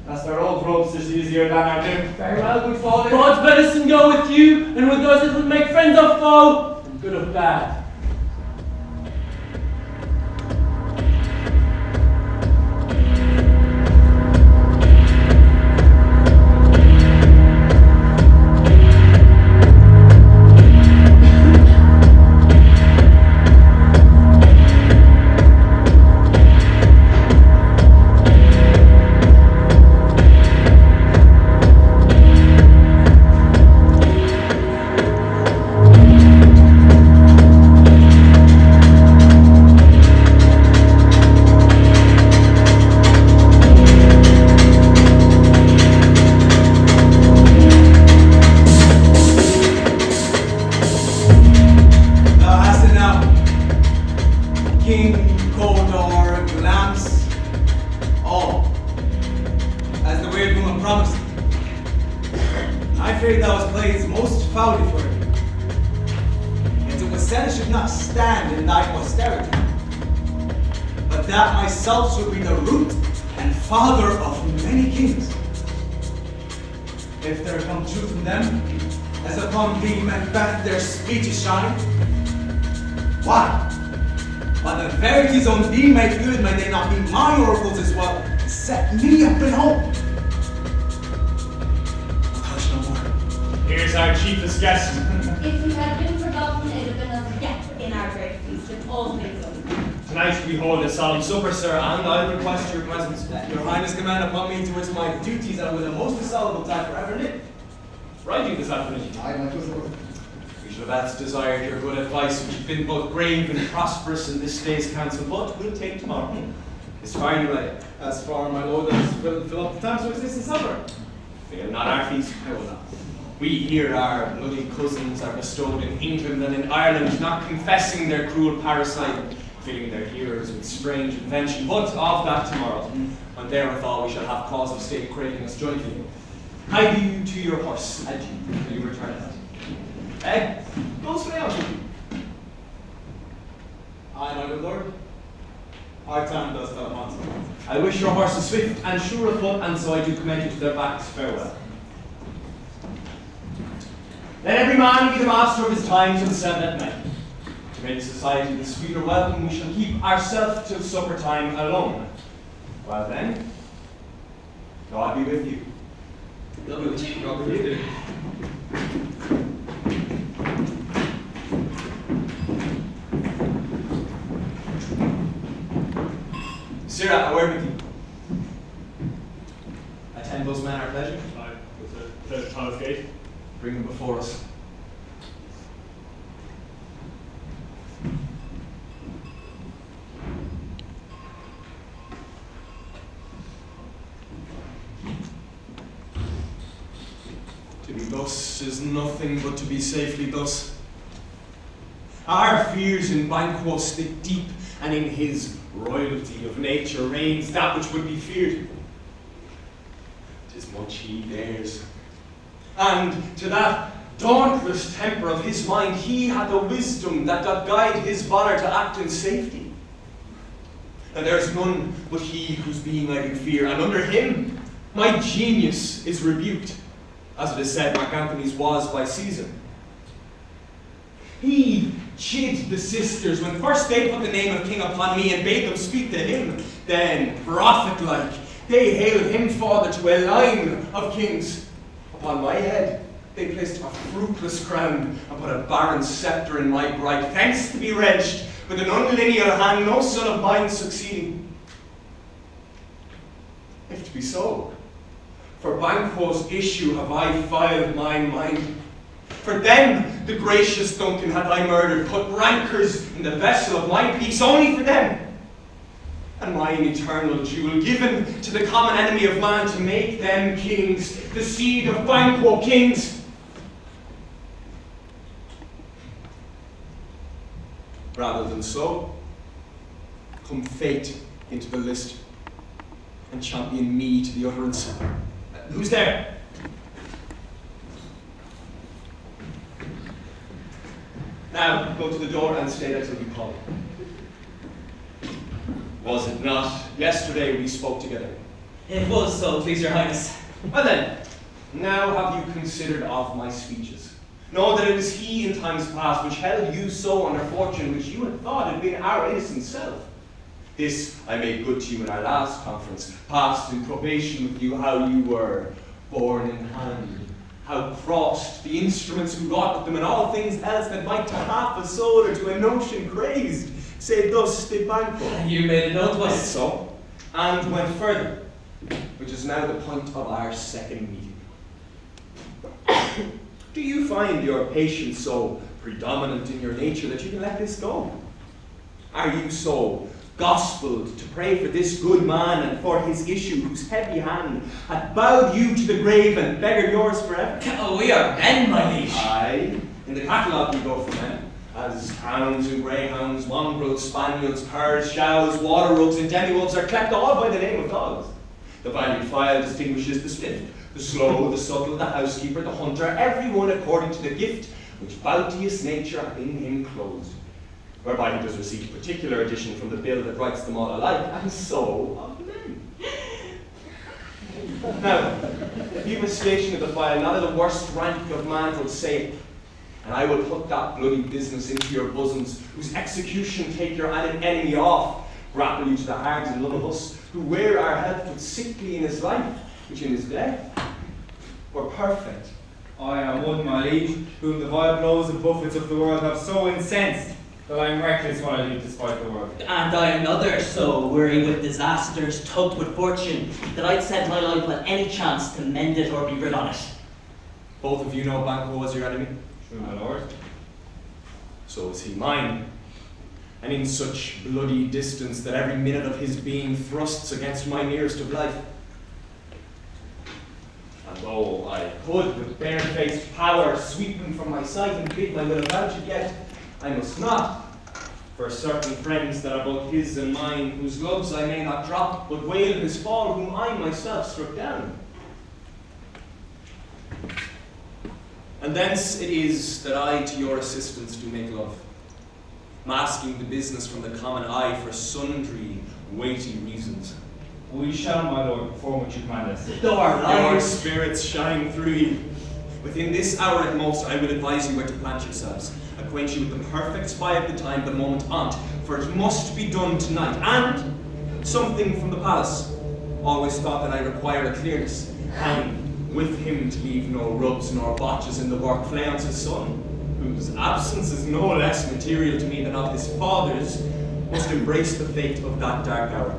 That's their old ropes is easier than our new. Very well, good father. God's medicine go with you, and with those that will make friends of foe, and good of bad. stand in thy posterity, but that myself should be the root and father of many kings. If there come truth from them, as upon thee, Macbeth, their speeches shine, why? But the verities on thee made good, may they not be my oracles as well? Set me up in hope. Hush no more. Here's our chiefest guest. If you had been forgotten, it would have been a death in our great feast, with all things over. Tonight we hold a solemn supper, sir, and I request your presence. Your Highness command upon me to which my duties and with the most insoluble time forever knit. Writing this afternoon. We should have asked desired your good advice, which has been both brave and prosperous in this day's council, but we'll take tomorrow. As far you lay. As far, my lord, as will fill up the times of existence supper. Fail not our feast. I will not. We here, our bloody cousins, are bestowed in England and in Ireland, not confessing their cruel parasite, filling their hearers with strange invention, but of that tomorrow, and therewithal we shall have cause of state craving us jointly. Hie you to your horse, adieu, till you return it. Go stay on. Aye, my good lord. Our time does that once. I wish your horses swift and sure of foot, and so I do commend you to their backs. Farewell. Let every man be the master of his time till 7 at night. To make society the sweeter welcome, we shall keep ourselves till supper time alone. Well then, God be with you. God be with you. God be with you. Sirrah, a word with you. Attend those men our pleasure. Aye, with the Thomas Gate. Bring them before us. To be thus is nothing but to be safely thus. Our fears in Banquo stick deep, and in his royalty of nature reigns that which would be feared. 'Tis much he dares. And to that dauntless temper of his mind, he hath a wisdom that doth guide his valour to act in safety. And there is none but he whose being I do fear, and under him my genius is rebuked, as it is said Mark Antony's was by Caesar. He chid the sisters when first they put the name of king upon me and bade them speak to him. Then, prophet-like, they hailed him father to a line of kings. Upon my head they placed a fruitless crown and put a barren sceptre in my bright, thence to be wrenched with an unlineal hand, no son of mine succeeding. If it be so, for Banquo's issue have I filed my mind. For them, the gracious Duncan hath I murdered, put rancours in the vessel of my peace, only for them. And mine eternal jewel given to the common enemy of man to make them kings, the seed of Banquo kings. Rather than so, come fate into the list and champion me to the utterance. Who's there? Now, go to the door and stay there till you call. Was it not yesterday we spoke together? It was so, please your highness. Well then, now have you considered of my speeches? Know that it was he in times past which held you so under fortune which you had thought had been our innocent self. This I made good to you in our last conference, passed in probation with you how you were born in hand, how crossed the instruments who wrought with them, and all things else that might to half a soul or to a notion crazed, say thus did Banquo. You made a note of us. So, and went further, which is now the point of our second meeting. Do you find your patience so predominant in your nature that you can let this go? Are you so gospelled to pray for this good man and for his issue, whose heavy hand hath bowed you to the grave and beggared yours forever? Oh, we are men, my liege. Aye, in the catalogue we go for men, as hounds and greyhounds, mongrels, spaniels, curs, chows, water rogues, and demi-wolves are clept all by the name of dogs. The valued file distinguishes the swift, the slow, the subtle, the housekeeper, the hunter, every one according to the gift which bounteous nature hath in him closed. whereby he does receive a particular addition from the bill that writes them all alike, and so of the men. Now, if you have a station of the file, none of the worst rank of manhood say it, and I will put that bloody business into your bosoms, whose execution take your enemy off, grapple you to the heart and love of us, who wear our health but sickly in his life, which in his death were perfect. I am one, my liege, whom the vile blows and buffets of the world have so incensed that I am reckless when I do despite the world. And I another, so weary with disasters, tugged with fortune, that I'd set my life on any chance to mend it or be rid on it. Both of you know Banquo as your enemy? True, my lord. So is he mine, and in such bloody distance that every minute of his being thrusts against my nearest of life. And though I could with bare-faced power sweep him from my sight and bid my will about it, yet I must not, for certain friends that are both his and mine, whose loves I may not drop, but wail his fall, whom I myself struck down. And thence it is that I to your assistance do make love, masking the business from the common eye for sundry weighty reasons. We shall, my lord, perform what you command us. Your spirits shine through you. Within this hour at most, I will advise you where to plant yourselves, acquaint you with the perfect spy of the time, the moment on't, for it must be done tonight. And something from the palace. Always thought that I require a clearness, and with him to leave no rubs nor botches in the work. Fleance's son, whose absence is no less material to me than of his father's, must embrace the fate of that dark hour.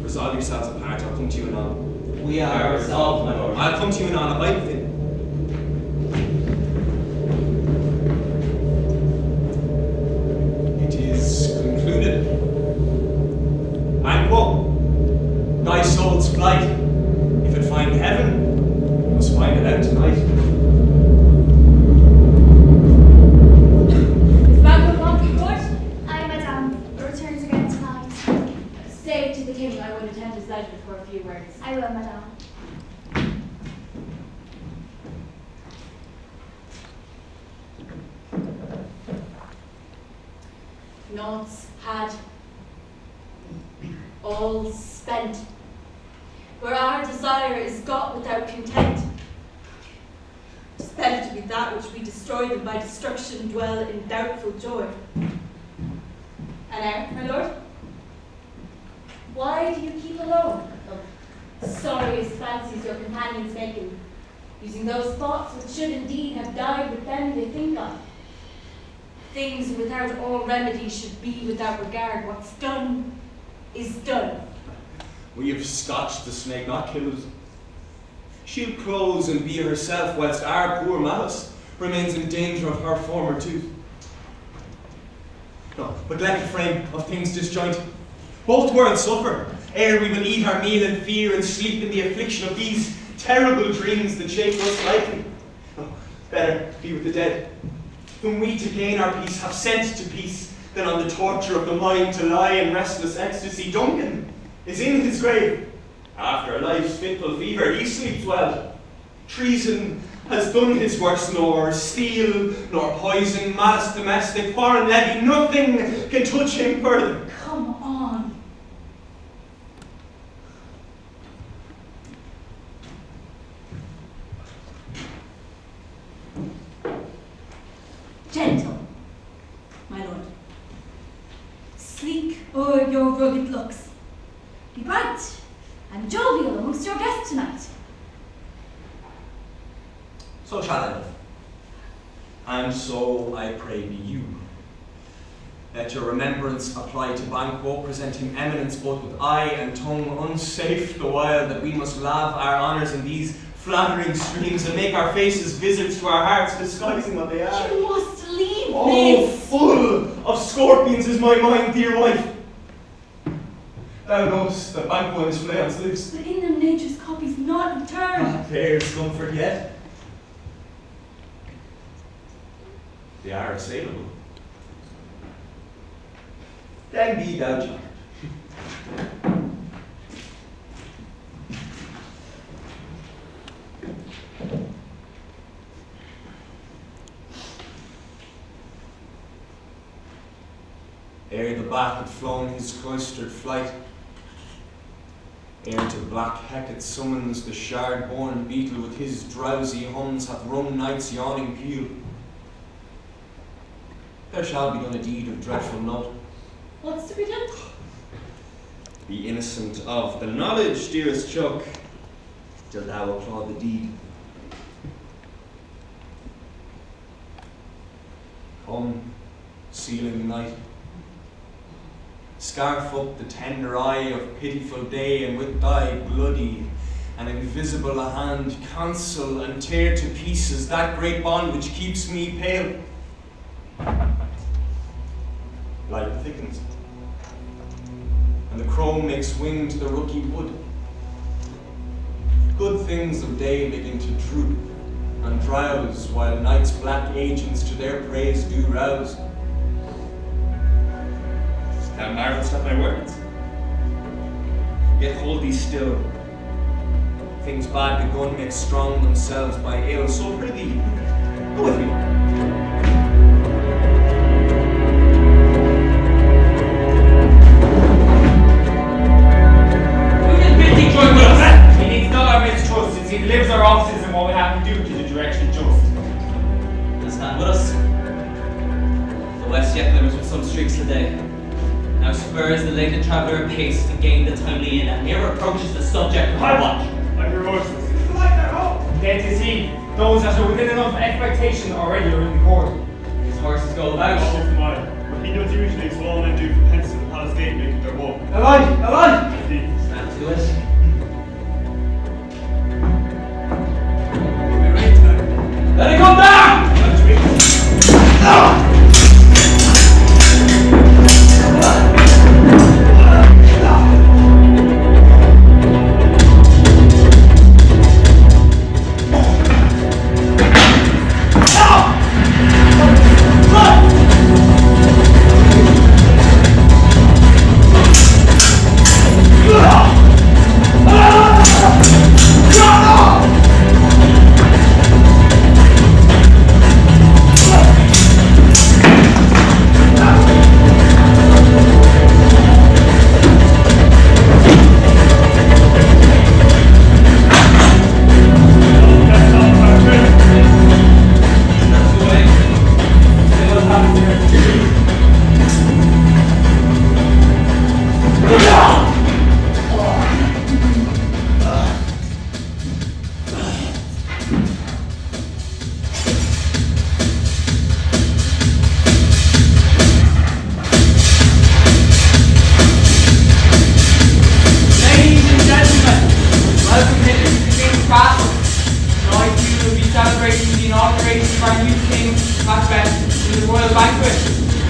Resolve yourselves apart, I'll come to you anon. We are resolved, my lord. I'll come to you anon, abide with him. It is concluded. Banquo, thy soul's flight, if it find heaven, must find it out tonight. Is Banquo gone for good? Aye, madame. Returns again tonight. Say to the king I would attend his leisure for a few words. I will, madame. Noughts had, all spent. Where our desire is got without content. 'Tis better to be that which we destroy than by destruction dwell in doubtful joy. And now, my lord, why do you keep alone of sorriest fancies your companions making, using those thoughts which should indeed have died with them they think of? Things without all remedy should be without regard. What's done is done. We have scotched the snake, not killed it. She'll close and be herself, whilst our poor malice remains in danger of her former tooth. No, but let the frame of things disjoint. Both worlds suffer, ere we will eat our meal in fear and sleep in the affliction of these terrible dreams that shake us lightly. No, better be with the dead, whom we to gain our peace have sent to peace, than on the torture of the mind to lie in restless ecstasy. Duncan is in his grave. After life's fitful fever, he sleeps well. Treason has done his worst, nor steel, nor poison, malice domestic, foreign levy, nothing can touch him further. Come on. Gentle, my lord. Sleek o'er your rugged looks. Be bright and jovial amongst your guests tonight. So shall I live. And so I pray be you. Let your remembrance apply to Banquo, present him eminence both with eye and tongue, unsafe the while that we must lave our honours in these flattering streams and make our faces visits to our hearts, disguising what they are. You must leave Oh, this. full of scorpions is my mind, dear wife. Thou knowest that Banquo in his flails lives. But in them nature's copies not returned. There's comfort yet. They are assailable. Then be thou charmed. ere the bat had flown his cloistered flight, ere to black Hecate summons the shard-born beetle with his drowsy hums hath rung night's yawning peal. There shall be done a deed of dreadful note. What's to be done? Be innocent of the knowledge, dearest Chuck, till thou applaud the deed. Come, sealing night, scarf up the tender eye of pitiful day, and with thy bloody and invisible hand cancel and tear to pieces that great bond which keeps me pale. Light thickens, and the crow makes wing to the rooky wood. Good things of day begin to droop and drowse, while night's black agents to their praise do rouse. Thou marvelst at my words, yet hold thee still. Things bad begun make strong themselves by ill, so prithee, go with me. Join with us. He needs not our mistrust, since he delivers our offices and what we have to do to the direction just. He'll stand with us. The West yet glimmers with some streaks today. Now spurs the latent traveller apace to gain the timely in, and here approaches the subject of our watch. I'm Rehearsals. Dead to see, those that are within enough expectation already are in the court. His horses go about. Off mine. What he does usually is all men do for pence to the palace gate making their walk. Alive! Stand to it. Let it come down! Macbeth in the royal banquet.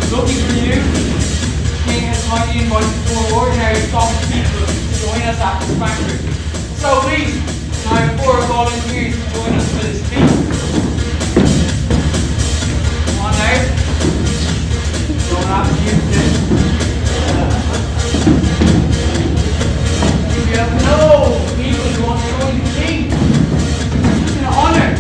Looking for you, the king has kindly invited four ordinary common people to join us at this banquet. So please, I have four volunteers to join us for this feast. Come on now. Don't have to use this. You have no people who want to join the king. It's an honor.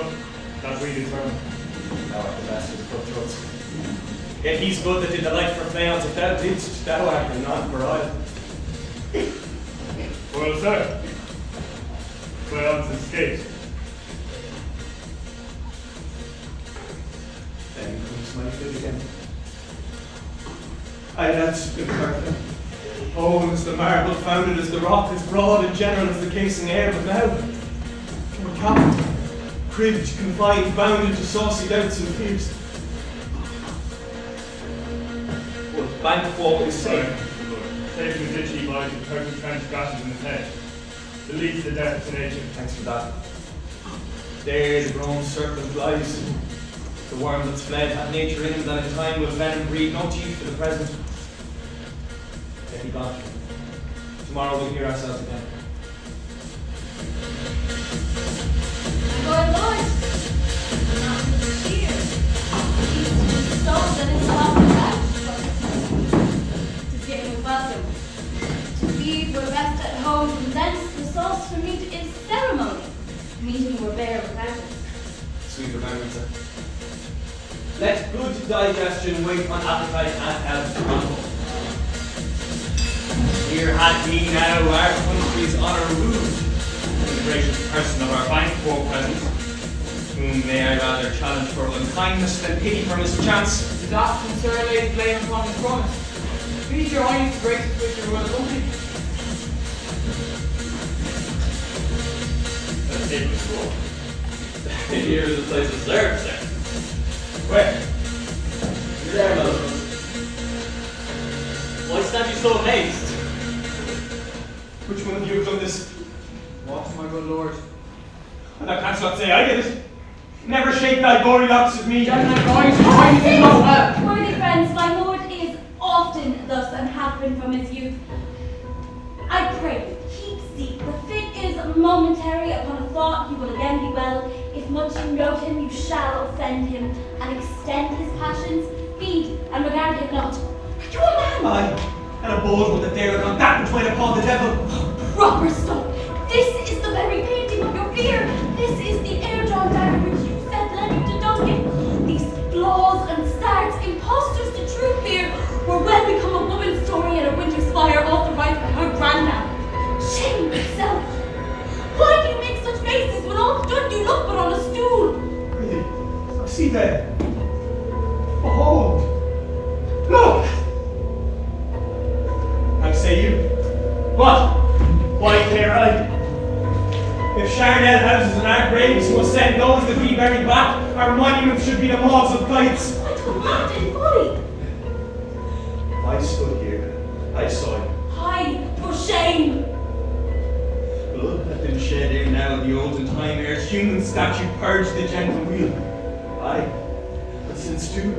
Look, that we determine. Thou art the best of the cutthroats. Yet he's good that did the like for flails. If thou didst, thou art the non-pariah. Well, sir, Cleon's escaped. Then comes my food again. Aye, that's imperfect. Oh, as the marble founded as the rock, as broad and general as the casing air, but now, we're capped, cribbed, confined, bounded to saucy doubts and fears. But Banquo is safe. Taking the ditch he lies with 30 trench gashes in his head. The least to death to nature. Thanks for that. There the grown serpent lies. The worm that's fled had nature in him that in time will venom breed no teeth for the present. There he gone. Tomorrow we'll hear ourselves again. Lord, Lord, not with fear. He's so that it's off the couch. To give him welcome. To feed were best at home, from thence the sauce for meat is ceremony. Meeting were bare without it. Sweet remembrance. Let good digestion wait on appetite and health to rumble. Here had we now our country's honour rude, in the gracious person of our Banquo present, whom may I rather challenge for unkindness than pity for mischance. His absent sir lays blame upon his promise. Feed your eyes, gracious with your well company. Let's take the school. Here is the place reserved, sir. Where? You're there, my lord. Why stand you so amazed? Which one of you have done this? What, my good lord? Thou canst not say I did it. Never shake thy gory locks at me. Gentlemen, boys, I did not well. Worthy friends, my lord is often thus and hath been from his youth. I pray, keep seat. The fit is momentary. Upon a thought, he will again be well. If much you note him, you shall offend him and extend his passions. Feed and regard him not. Are you a man? Aye, and a bold one that dareth on that which went upon the devil. Proper stuff. This is the very painting of your fear. This is the air-drawn dagger which you sent Lenny to Duncan. These flaws and starts, impostors to true fear, were well become a woman's story and a winter's fire authorized by her grandam. Shame itself. Why do you make such faces when all done you look but on a stool? Really? See there. Behold. Look. How say you? What? Why care I? If Charnel houses and our graves must send those that we bury back, our monuments should be the moths of kites. I told that in folly. I stood here. I saw you. Hide for shame. Blood hath been shed ere now in the olden time, ere human statue purged the gentle wheel. Aye, but since two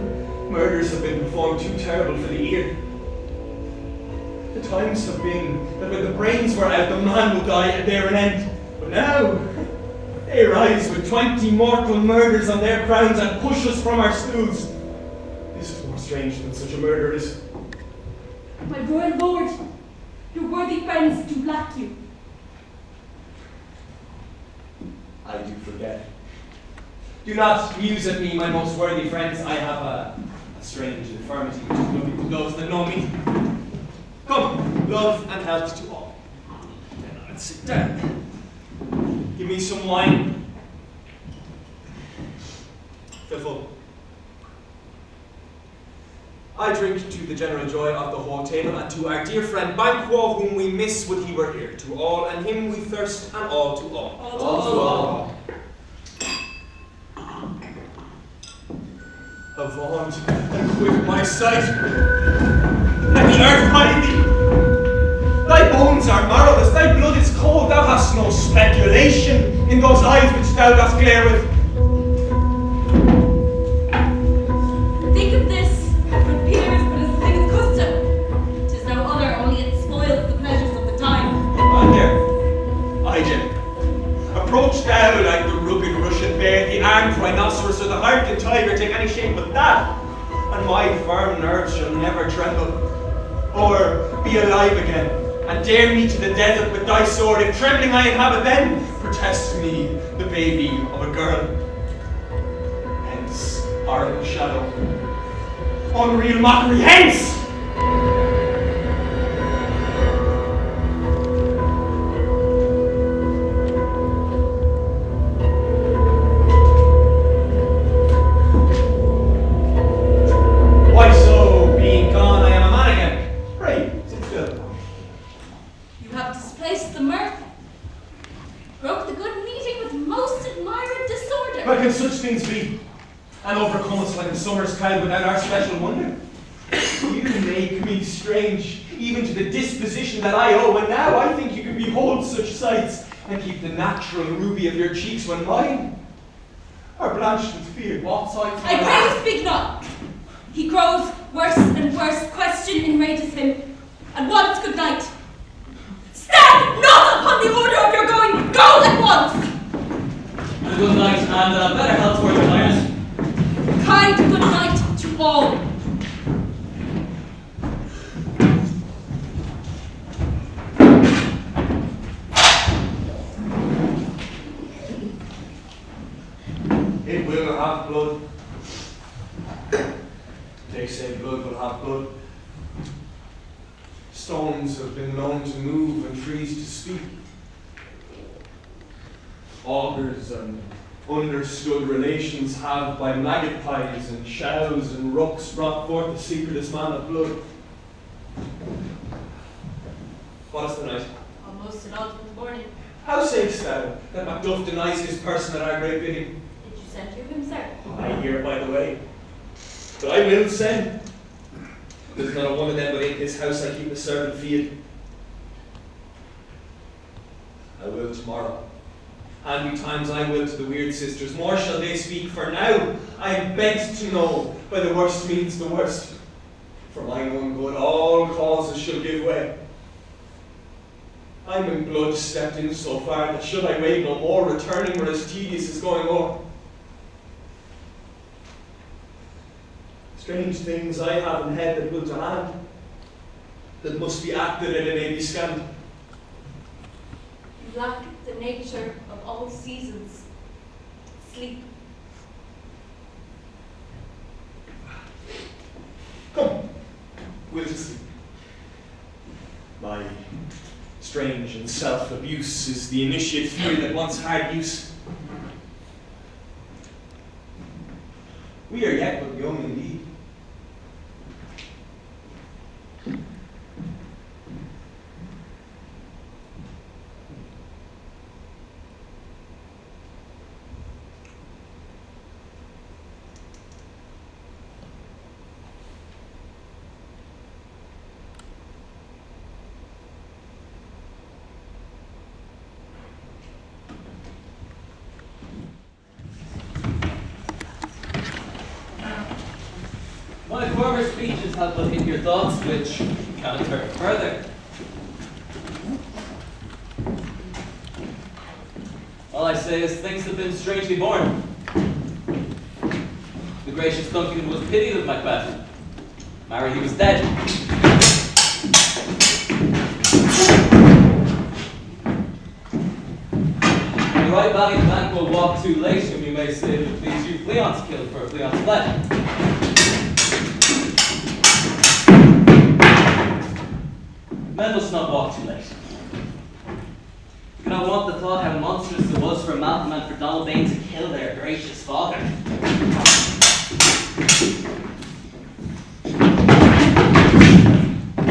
murders have been performed too terrible for the ear. The times have been that when the brains were out, the man will die at their end. But now, they rise with 20 mortal murders on their crowns and push us from our stools. This is more strange than such a murder is. My royal lord, your worthy friends do lack you. I do forget. Do not muse at me, my most worthy friends. I have a strange infirmity which is nothing to those that know me. Come, love and health to all. Then I'll sit down. Give me some wine. Fill full. I drink to the general joy of the whole table, and to our dear friend Banquo, whom we miss would he were here. To all, and him we thirst, and all to all. All to all. Avaunt and quit my sight. Let the earth hide thee. Thy bones are marrowless, thy blood is cold. Thou hast no speculation in those eyes which thou dost glare with. Think of this, it appears but as a thing of custom. 'Tis no other, only it spoils the pleasures of the time. And there, I, Jim. Approach thou like the rugged Russian bear, the armed rhinoceros, or the hardened tiger, take any shape but that, and my firm nerves shall never tremble, or be alive again, and dare me to the desert with thy sword. If trembling I inhabit then, protest me, the baby of a girl. unreal mockery, hence! Why so, being gone, I am a man again. Pray, sit still. You have displaced the mirth, broke the good meeting with most admired disorder. But can such things be? And overcome us like a summer's cloud without our special wonder? You make me strange, even to the disposition that I owe, and now I think you can behold such sights, and keep the natural ruby of your cheeks when mine are blanched with fear. What sights? I pray you speak not. He grows worse and worse, question enrages him, and once good night. Stand not upon the order of your going, go at once! A good night and better health towards your highness. Kind good night to all. It will have blood. They say blood will have blood. Stones have been known to move and trees to speak. Augurs and understood relations have by magpies and chows and rooks brought forth the secretest man of blood. What is the night? Almost at odds with the morning. How sayest thou that Macbeth denies his person at our great bidding? Did you send to him, sir? I hear by the way. But I will send. There's not a one of them within this house I keep a servant feed. I will tomorrow. And betimes I will to the weird sisters. More shall they speak, for now I am bent to know by the worst means the worst. For mine own good all causes shall give way. I'm in blood stepped in so far that should I wait no more, returning were as tedious as going o'er. Strange things I have in head that will to hand, that must be acted and it may be scanned. You lack the nature of all seasons. Sleep. Come, we'll to sleep. My strange and self-abuse is the initiate fear that wants hard use. We are yet but young indeed. My former speeches have but hit your thoughts, which cannot hurt further. All I say is things have been strangely born. The gracious Duncan was pitied of Macbeth. Marry, he was dead. The right valiant Banquo walked too late, whom you may say would please you. Fleance killed for Fleance fled. Men must not walk too late. You cannot want the thought how monstrous it was for Malcolm and for Donald Bain to kill their gracious father.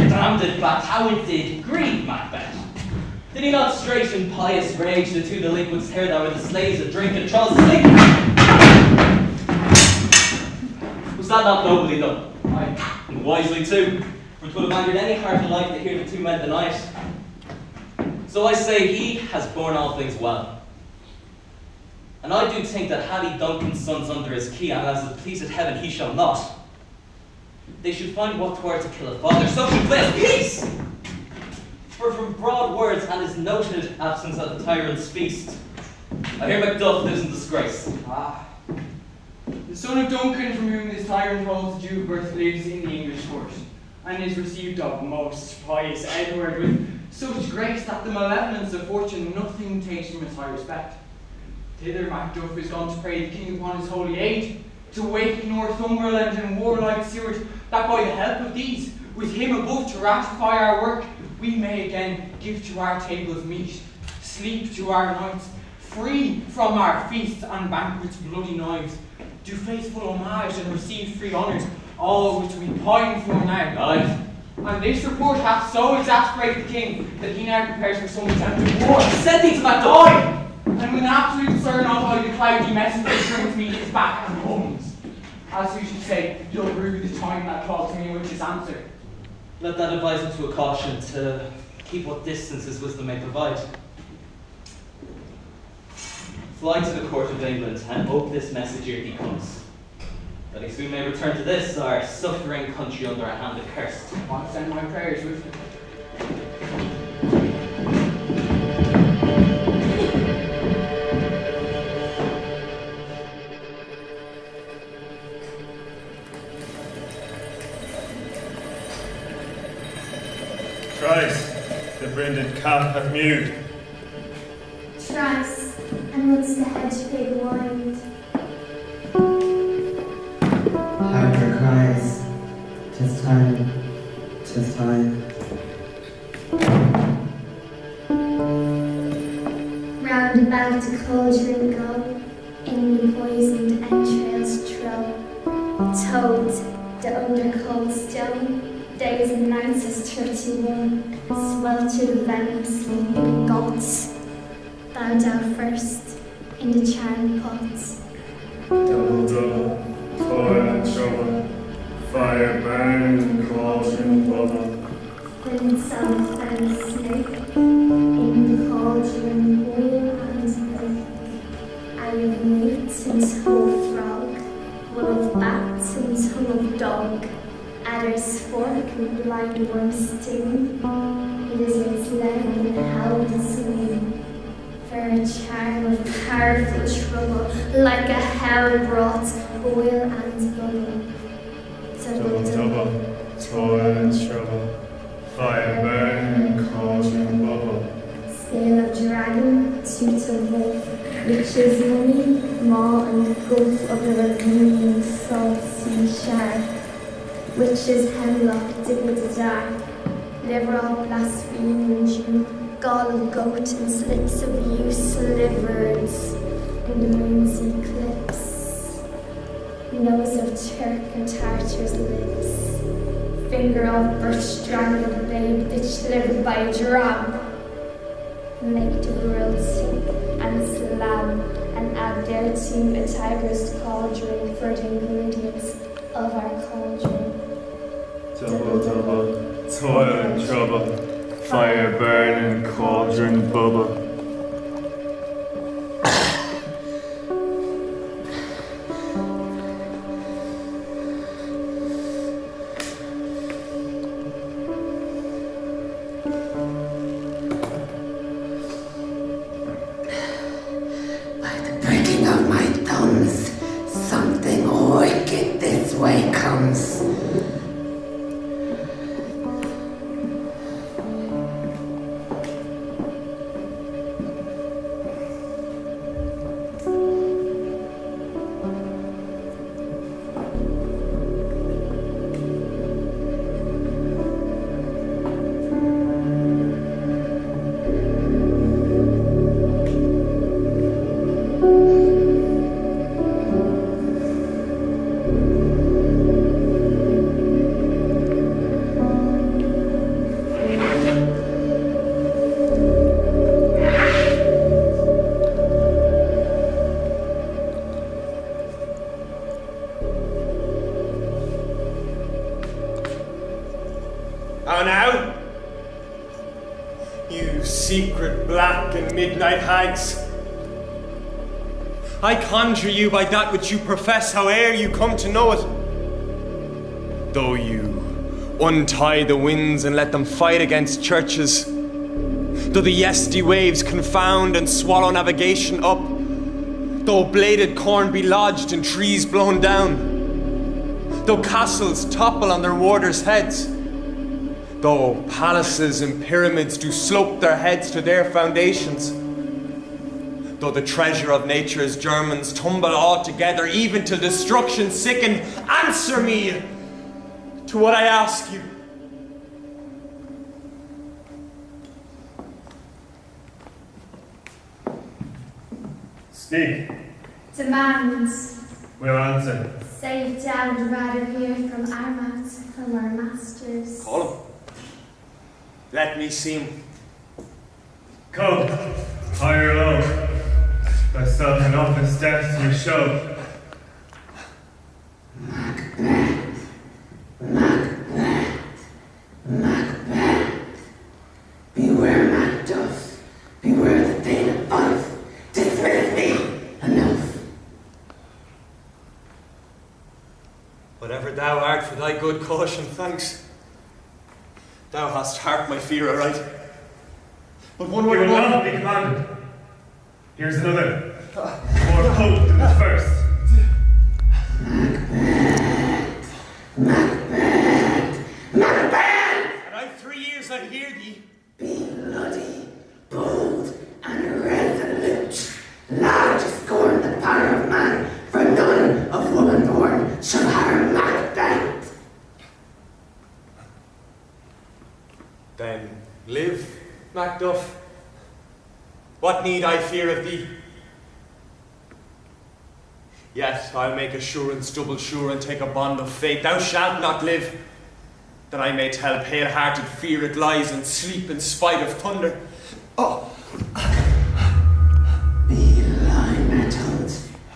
Damned it, but how it did grieve Macbeth. Did he not straight in pious rage the two delinquents tear that were the slaves of drink and trolls sleep? Was that not nobly done? Aye, and wisely too. For it would have angered any heart alike to hear the two men deny it. So I say he has borne all things well. And I do think that had he Duncan's sons under his key, and as it pleased heaven he shall not, they should find what twere to kill a father, so should bless peace! For from broad words and his noted absence at the tyrant's feast, I hear Macduff lives in disgrace. Ah. The son of Duncan from whom this tyrant holds due birth lives in the English court, and is received of most pious Edward with such grace that the malevolence of fortune nothing takes from his high respect. Thither Macduff is gone to pray the king upon his holy aid, to wake Northumberland and warlike Stuart, that by the help of these, with him above to ratify our work, we may again give to our tables meat, sleep to our nights, free from our feasts and banquets bloody knives, do faithful homage and receive free honours, all which we pine for now. Aye. And this report hath so exasperated the king that he now prepares for some attempt at war. Send thee to Macbeth! And with an absolute certain how the cloudy messenger brings me his back and comes. As we should say, you'll rue the time that calls me with his answer. Let that advise him to a caution to keep what distance his wisdom may provide. Fly to the court of England and hope this message ere he comes, that he soon may return to this, our suffering country under a hand accursed. I'll send my prayers with him. Christ, the brinded calf hath mewed. Thrice, and once the hedge pig whined. Harper cries, 'tis time, 'tis time. Round about a cauldron go, in the poisoned entrails troll. Toad, the undercold stone, days and nights as 31, swelter the venom sleeping gods. Bow down first, in the charmed pots. Double, double, toil and trouble, fire burn, cauldron bubble. Flint some fell snake, in the cauldron boil and break. Eye of meat and toe of frog, wool of bat and tongue of dog. Adder's fork and blind worm's sting, lizard's leg and howl's wing. For a charm of powerful trouble, like a hell brought boil and bubble. Double, double, toil and trouble, fire burn, cauldron bubble. Scale of dragon, tooth of wolf, witch's money, maw and goof of the ravine, salt sea shark. Witches hemlock, diggle the dark, liver all blaspheme and Jew, gall of goat and slits of yew slivers in the moon's eclipse. Nose of Turk and Tartar's lips, finger of birch strangled babe, bitch delivered by a drum. Make the world sick and slam, and add thereto a tiger's cauldron for the ingredients of our cauldron. Double, double, toil and trouble, fire burn and cauldron bubble. By the breaking of my thumbs, something wicked this way comes. How now? You secret black and midnight hags. I conjure you by that which you profess, howe'er you come to know it. Though you untie the winds and let them fight against churches, though the yesty waves confound and swallow navigation up, though bladed corn be lodged and trees blown down, though castles topple on their warders' heads, though palaces and pyramids do slope their heads to their foundations, Though the treasure of nature's Germans tumble all together, even till destruction sicken, answer me to what I ask you. Speak. Demands. We'll answer. Saved down would rather hear from our mouths, from our masters. Call him. Let me see him. Come, high or low. Thyself in office death you show. Beware Macduff, beware the pain of life. Dismiss me, enough. Whatever thou art for thy good caution, thanks. Thou hast harped my fear aright. But one word You will more. not be commanded. Here's another, more potent than the first. And I 3 years I hear thee. Be bloody, bold, and resolute. Loud to scorn the power of man, for none of woman born shall harm Macbeth. Then live, Macduff. What need I fear of thee? Yet I'll make assurance double sure and take a bond of faith. Thou shalt not live, that I may tell pale-hearted fear it lies and sleep in spite of thunder. Oh! Be lie-mettled,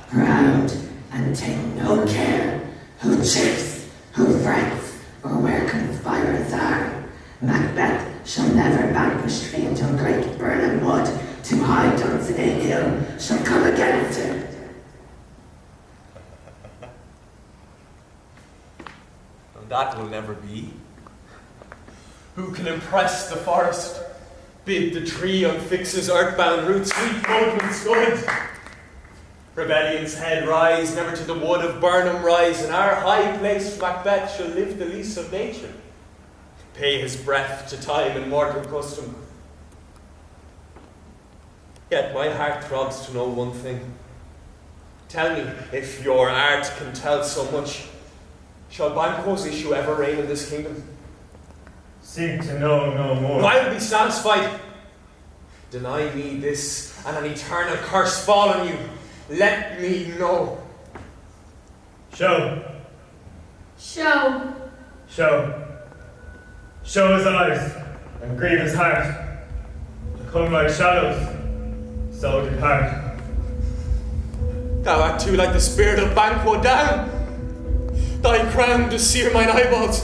proud, and take no care who chafes, who frets, or where conspirers are. Macbeth shall never vanquish thee until great Burnham Wood, to high Dunsinane Hill, shall come against him. That will never be. Who can impress the forest, bid the tree unfix his earthbound roots, sweep movements good? Rebellion's head rise, never to the wood of Burnham rise, and our high-placed Macbeth shall live the lease of nature, pay his breath to time and mortal custom. Yet my heart throbs to know one thing. Tell me, if your art can tell so much, shall Banquo's issue ever reign in this kingdom? Seek to know no more. No, I will be satisfied. Deny me this, and an eternal curse fall on you. Let me know. Show. Show. Show. Show his eyes, and grieve his heart. Come like shadows, so depart. Thou art too like the spirit of Banquo down. Thy crown does sear mine eyeballs,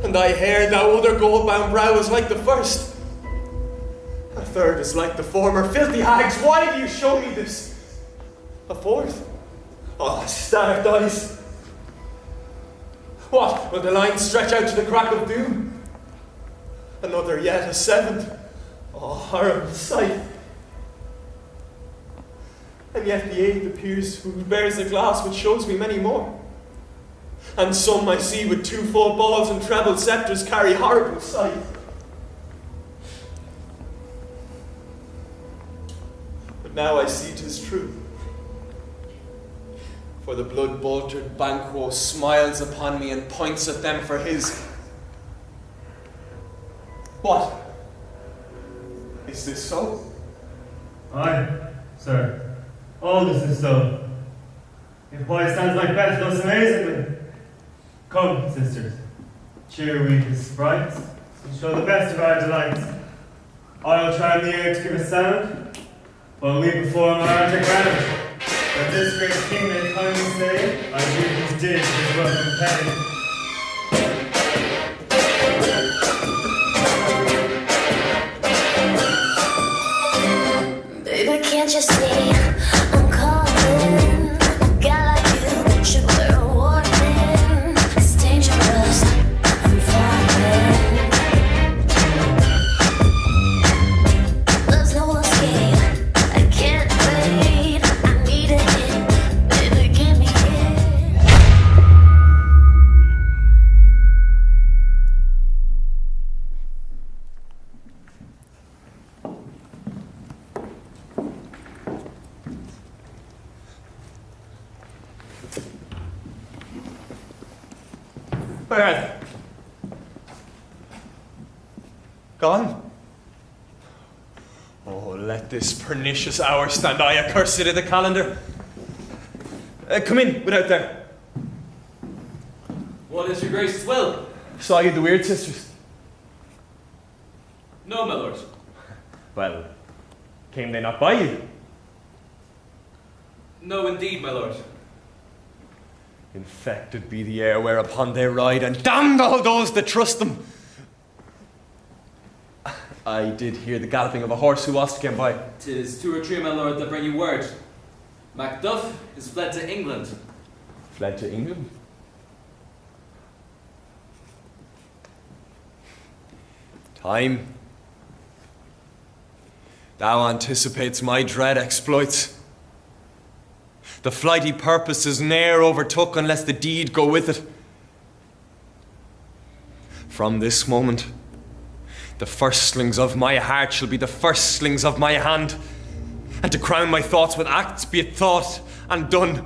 and thy hair, thou other gold-bound brow, is like the first. A third is like the former. Filthy hags, why do you show me this? A fourth? Oh, starved eyes. What, will the lines stretch out to the crack of doom? Another yet, a seventh. Oh, horrible sight. And yet the eighth appears, who bears a glass which shows me many more. And some I see with two full balls and treble sceptres carry horrible sight. But now I see 'tis true. For the blood-boltered Banquo smiles upon me and points at them for his. What? Is this so? Aye, sir. All this is so. If why stands Macbeth thus amazingly? Come, sisters, cheer we his sprites, and show the best of our delights. I'll try in the air to give a sound, while we perform our art ground. But this great king may kindly say, our duties did his welcome pay. Baby, can't you see I'm calling? A guy like you should wear a warning. It's dangerous, I'm falling. There's no escape, I can't wait. I need a hit, baby, give me it. Where are they? Gone? Oh, let this pernicious hour stand I accursed in the calendar. Come in, without there. What is your grace's will? Saw you the Weird Sisters? No, my lord. Well, came they not by you? No, indeed, my lord. Infected be the air whereupon they ride, and damned all those that trust them. I did hear the galloping of a horse who was to come by. 'Tis 2 or 3, my lord, that bring you word. Macduff is fled to England. Fled to England? Time. Thou anticipates my dread exploits. The flighty purpose is ne'er overtook unless the deed go with it. From this moment, the firstlings of my heart shall be the firstlings of my hand, and to crown my thoughts with acts, be it thought and done.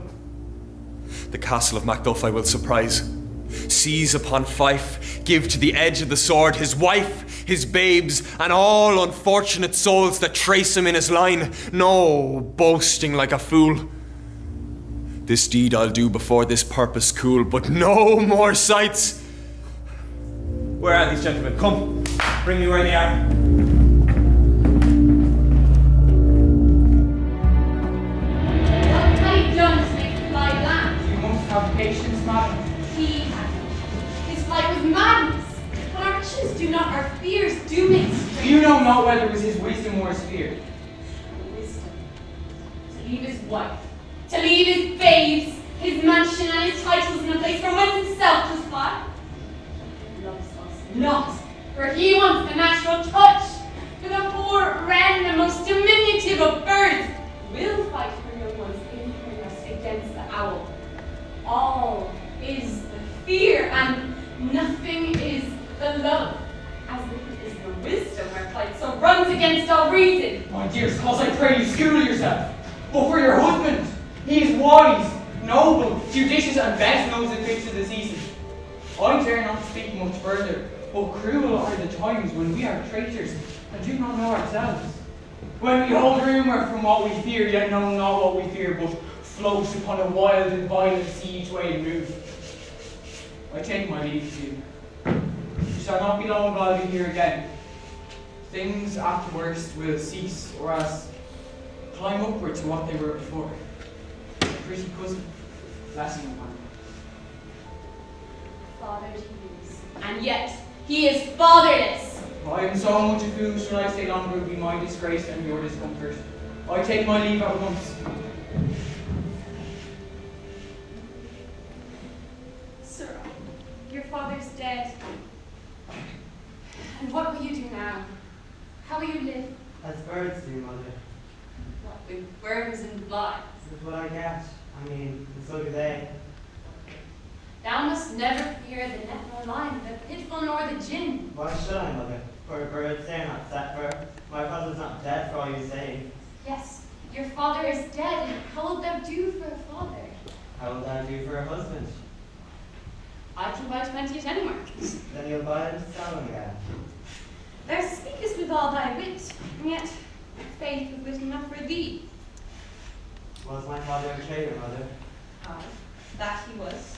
The castle of Macduff I will surprise, seize upon Fife, give to the edge of the sword his wife, his babes, and all unfortunate souls that trace him in his line. No boasting like a fool. This deed I'll do before this purpose cool, but no more sights. Where are these gentlemen? Come, bring me where they are. What have you done to make the fly land? You must have patience, madam. He had it. His flight was madness. When our wishes do not, our fears do make straight. You know not whether it was his wisdom or his fear. Wisdom. To leave his wife, to leave his babes, his mansion and his titles in a place from whence himself does fly. Loves us not, for he wants the natural touch. For the poor wren, the most diminutive of birds, will fight her young ones in her nest against the owl. All is the fear, and nothing is the love, as little is the wisdom where flight so runs against all reason. My dear cause I pray you school yourself. But for your husband, he is wise, noble, judicious, and best knows the fix of the season. I dare not speak much further, but cruel are the times when we are traitors and do not know ourselves. When we hold rumour from what we fear, yet know not what we fear, but float upon a wild and violent sea each way and move. I take my leave of you. You shall not be long while I'll be here again. Things at the worst will cease, or else climb upward to what they were before. A pretty cousin, blessing upon you. Fathered he is, and yet he is fatherless. I am so much a fool, should I stay longer, would be my disgrace and your discomfort. I take my leave at once. Sir, your father's dead. And what will you do now? How will you live? As birds do, mother. What, with worms and flies? That's what I get. I mean, and so do they. Thou must never fear the net nor line, the pitfall nor the gin. Why should I, mother? For birds they're not set for. My father's not dead for all you say. Yes, your father is dead, and how wilt thou do for a father? How will thou do for a husband? I can buy 20 at any market. Then you'll buy and sell them again. Thou speakest with all thy wit, and yet faith is wit enough for thee. Was my father a traitor, mother? Aye, that he was.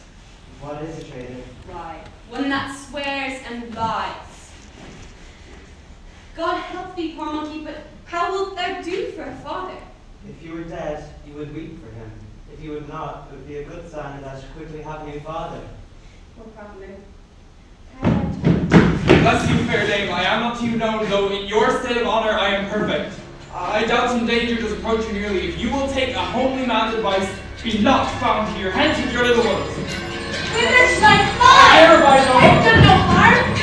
What is a traitor? Why, one that swears and lies. God help thee, poor monkey, but how wilt thou do for a father? If you were dead, you would weep for him. If you would not, it would be a good sign that I should quickly have a new father. Well, probably. Bless you, fair dame, I am not to you known, though in your state of honour I am perfect. I doubt some danger does approach you nearly. If you will take a homely man's advice, be not found here. Hence with your little ones. Whither should I fly? Never by no I've done no harm.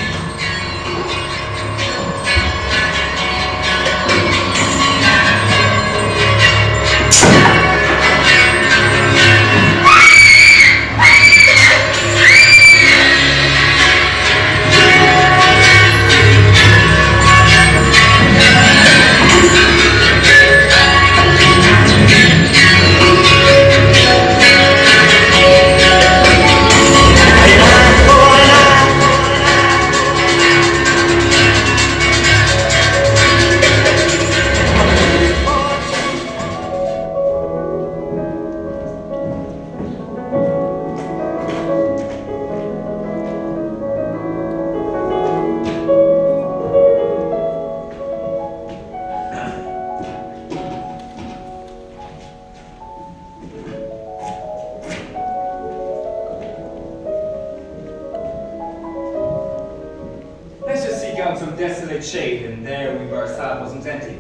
of desolate shade, and there we were ourselves empty.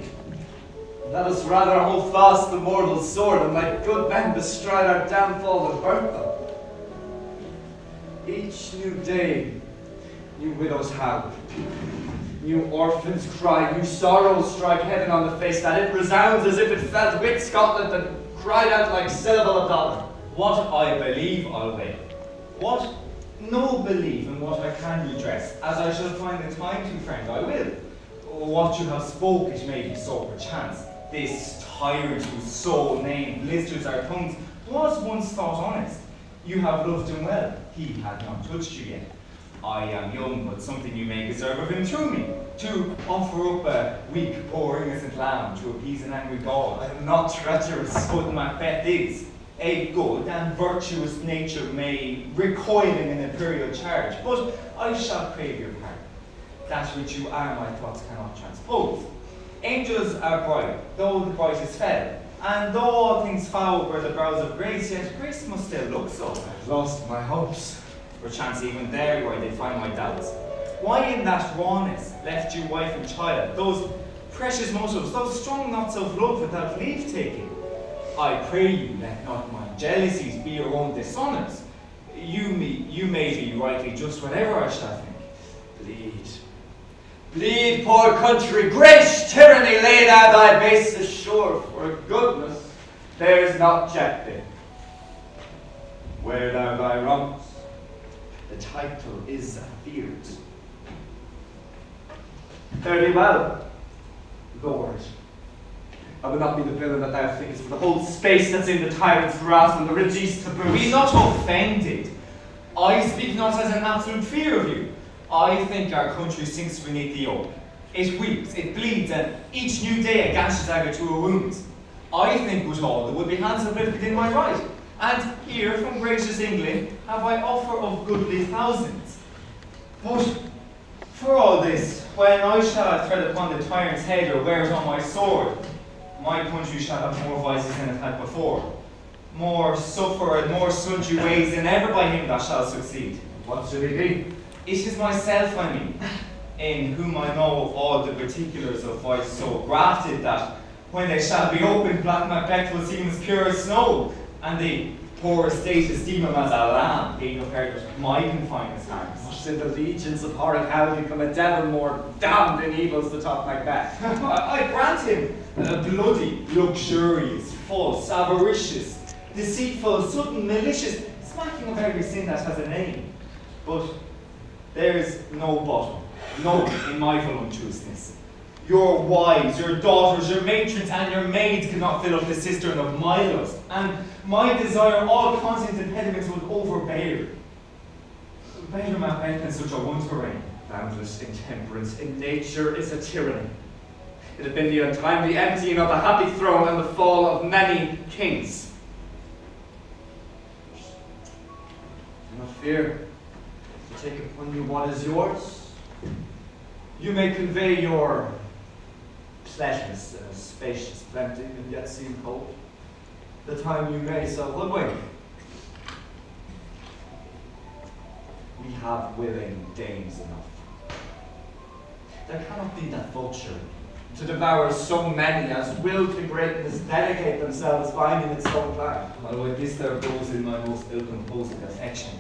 Let us rather hold fast the mortal sword and like good men bestride our downfall and burn them. Each new day, new widows howl, new orphans cry, new sorrows strike heaven on the face, that it resounds as if it felt with Scotland and cried out like syllable of dollar. What I believe, I'll weigh. What no believe in what I can redress, as I shall find the time to, friend, I will. What you have spoke, it may be so perchance. This tyrant whose sole name blisters our tongues was once thought honest. You have loved him well, he had not touched you yet. I am young, but something you may deserve of him through me, to offer up a weak, poor, innocent lamb to appease an angry God. I am not treacherous. But Macbeth is. A good and virtuous nature may recoil in an imperial charge, but I shall crave your pardon. That which you are my thoughts cannot transpose. Angels are bright, though the brightest fell, and though all things foul were the brows of grace, yet grace must still look so. I've lost my hopes. Perchance even there where they find my doubts. Why in that rawness left you wife and child, those precious motives, those strong knots of love without leave-taking? I pray you, let not my jealousies be your own dishonours. You may be rightly just whatever I shall think. Bleed. Bleed, poor country, great tyranny, lay thou thy bases sure, for goodness there's not check thee. Wear thou thy wrongs, the title is afeard. Fare thee well, Lord. I will not be the villain that thou thinkest, for the whole space that's in the tyrant's grasp and the regicide to boot. Be not offended. I speak not as an absolute fear of you. I think our country sinks beneath the yoke. It weeps, it bleeds, and each new day it gashes dagger to her wounds. I think with all there would be hands uplifted in my right, and here from gracious England have I offer of goodly thousands. But for all this, when I shall tread upon the tyrant's head or wear it on my sword, my country shall have more vices than it had before, more suffer and more sundry ways than ever by him that shall succeed. What should he be? It is myself, I mean, in whom I know all the particulars of vice so grafted that when they shall be opened, black Macbeth will seem as pure as snow, and the poor estate esteem him as a lamb, being compared with my confined hands. In the legions of horrid hell become a devil more damned in evils to top Macbeth. I grant him a bloody, luxurious, false, avaricious, deceitful, sudden, malicious, smacking of every sin that has a name. But there is no bottom, none in my voluptuousness. Your wives, your daughters, your matrons, and your maids cannot fill up the cistern of my lust, and my desire all constant impediments would overbear. Better Macbeth than such a one to reign. Boundless intemperance in nature is a tyranny. It had been the untimely emptying of the happy throne and the fall of many kings. Do not fear to take upon you what is yours. You may convey your pleasures in a spacious plenty and yet seem cold. The time you may so hoodwink. We have willing dames enough. There cannot be that vulture to devour so many as will to greatness dedicate themselves finding its own plan. Well, with this there goes in my most ill-composed affection.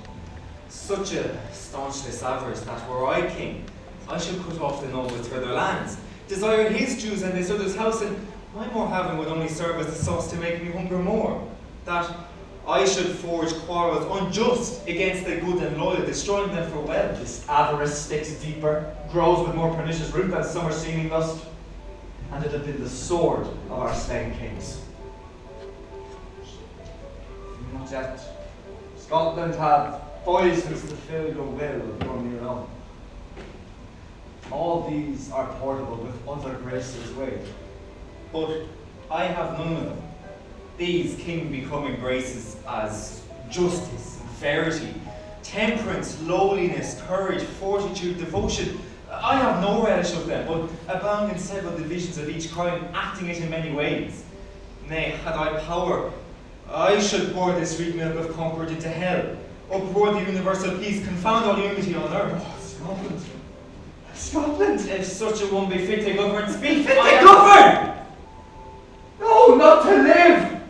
Such a staunchness avarice that were I king, I should cut off the nobles to their lands, desire his Jews and his other's house, and my more having would only serve as the sauce to make me hunger more. That I should forge quarrels unjust against the good and loyal, destroying them for well. This avarice sticks deeper, grows with more pernicious root than summer seeming lust, and it had been the sword of our slain kings. Not yet. Scotland had voices to fill your will upon your own. All these are portable with other graces wait. But I have none of them. These king becoming graces as justice and verity, temperance, lowliness, courage, fortitude, devotion. I have no relish of them, but abound in several divisions of each kind, acting it in many ways. Nay, had I power, I should pour this sweet milk of concord into hell, uproar the universal peace, confound all unity on earth. Scotland, Scotland? If such a one be fit to govern, speak. Fit to govern? No, not to live!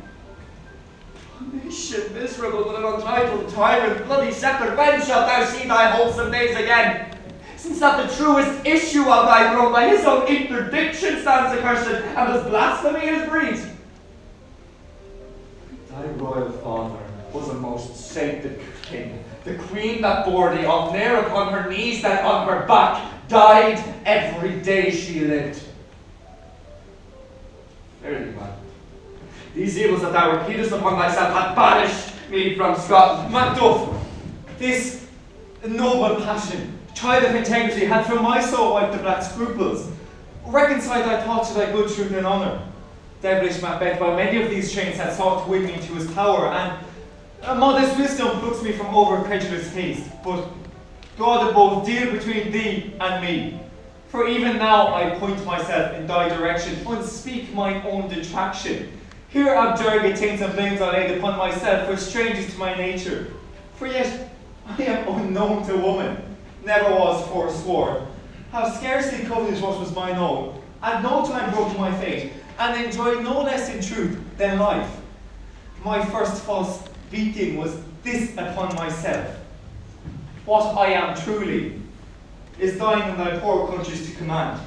A nation miserable with an untitled tyrant, bloody separate, when shalt thou see thy wholesome days again? Since that the truest issue of thy throne by his own interdiction stands accursed, and his blasphemy is breathed. Thy royal father was a most sainted king. The queen that bore thee up, ne'er upon her knees, then on her back, died every day she lived. Verily, man, these evils that thou repeatest upon thyself have banished me from Scotland. Macduff, this noble passion, tide of integrity, had from my soul wiped the black scruples. Reconcile thy thoughts to thy good truth and honour. Devilish Macbeth, by many of these chains, had sought to win me to his power, and a modest wisdom plucks me from over-credulous haste. But God above, deal between thee and me. For even now I point myself in thy direction, unspeak mine own detraction. Here abjurate taints and blames I laid upon myself, for strangers to my nature. For yet I am unknown to woman, never was forsworn, have scarcely coveted what was mine own, at no time broke my fate, and enjoyed no less in truth than life. My first false speaking was this upon myself: what I am truly is thine and thy poor countries to command.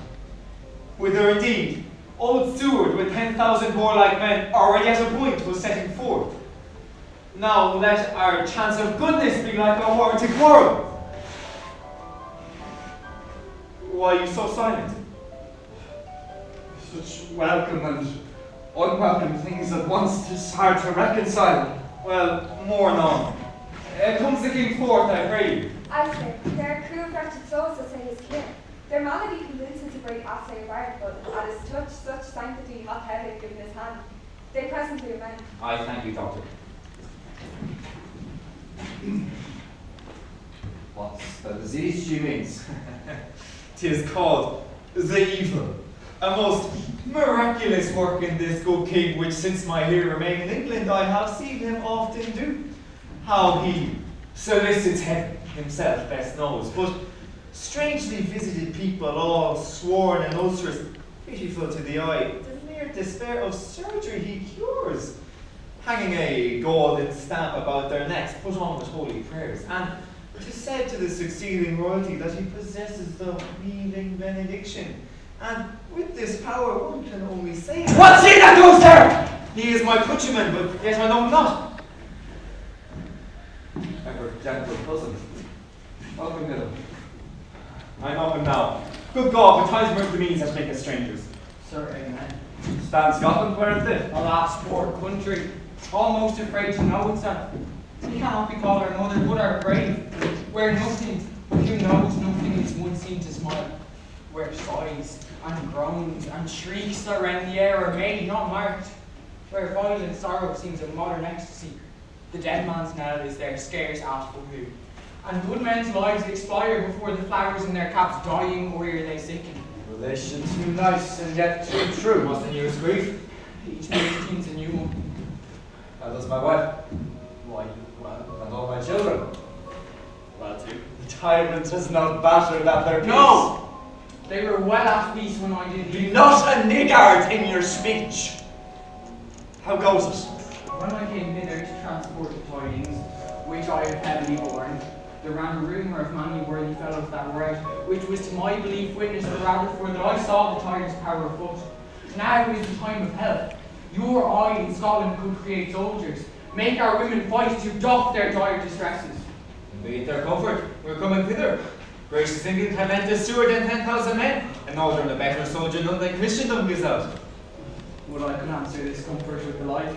Whither indeed old Seward with 10,000 warlike men already at a point was setting forth. Now let our chance of goodness be like our war to quarrel. Why are you so silent? Such welcome and unwelcome things at once, 'tis hard to reconcile. Well, more none. Comes the king forth, I pray you. I say, there are crew of wretched souls that say his clear. Their malady convinces to break assay of art, but at his touch, such sanctity hath heaven given his hand. They presently amend. I thank you, Doctor. What's the disease she means? 'Tis called the evil. A most miraculous work in this good king, which since my here remain in England I have seen him often do. How he solicits heaven himself best knows, but strangely visited people, all sworn and ulcerous, pitiful to the eye, the mere despair of surgery he cures, hanging a golden stamp about their necks, put on with holy prayers, and 'tis said to the succeeding royalty that he possesses the healing benediction, and with this power one can only say, What's he that goes there? He is my countryman, but yet I know him not. Ever gentle cousin. Welcome, Miller. I know him now. Good God, but times were the means that make us strangers. Sir, amen. Stand Scotland, where is it? Alas, poor country, almost afraid to know itself. We cannot be called our mother, but our grave, where nothing, who knows nothing, is one seen to smile, where sighs and groans and shrieks that rend the air are made, not marked, where violent sorrow seems a modern ecstasy. The dead man's knell is there scarce asked for who, and good men's lives expire before the flowers in their caps dying or ere they sicken. Relation too nice and yet too true. What's the newest grief? Each day seems a new one. How does my wife? Why, well, And all my children? Well, too. The tyrant has not battered at their peace. no! They were well at peace when I did Be leave. not a niggard in your speech. How goes it? When I came hither to transport the tidings, which I have heavily borne, there ran a rumour of many worthy fellows that were out, which was to my belief witness the rather for that I saw the tyrant's power afoot. Now is the time of help. Your eye in Scotland could create soldiers, make our women fight to doff their dire distresses. Indeed, their comfort. We're coming thither. Gracious England had lent us Seward and 10,000 men, and no one a better soldier none than Christendom gives out. Would I could answer this comfort with the like?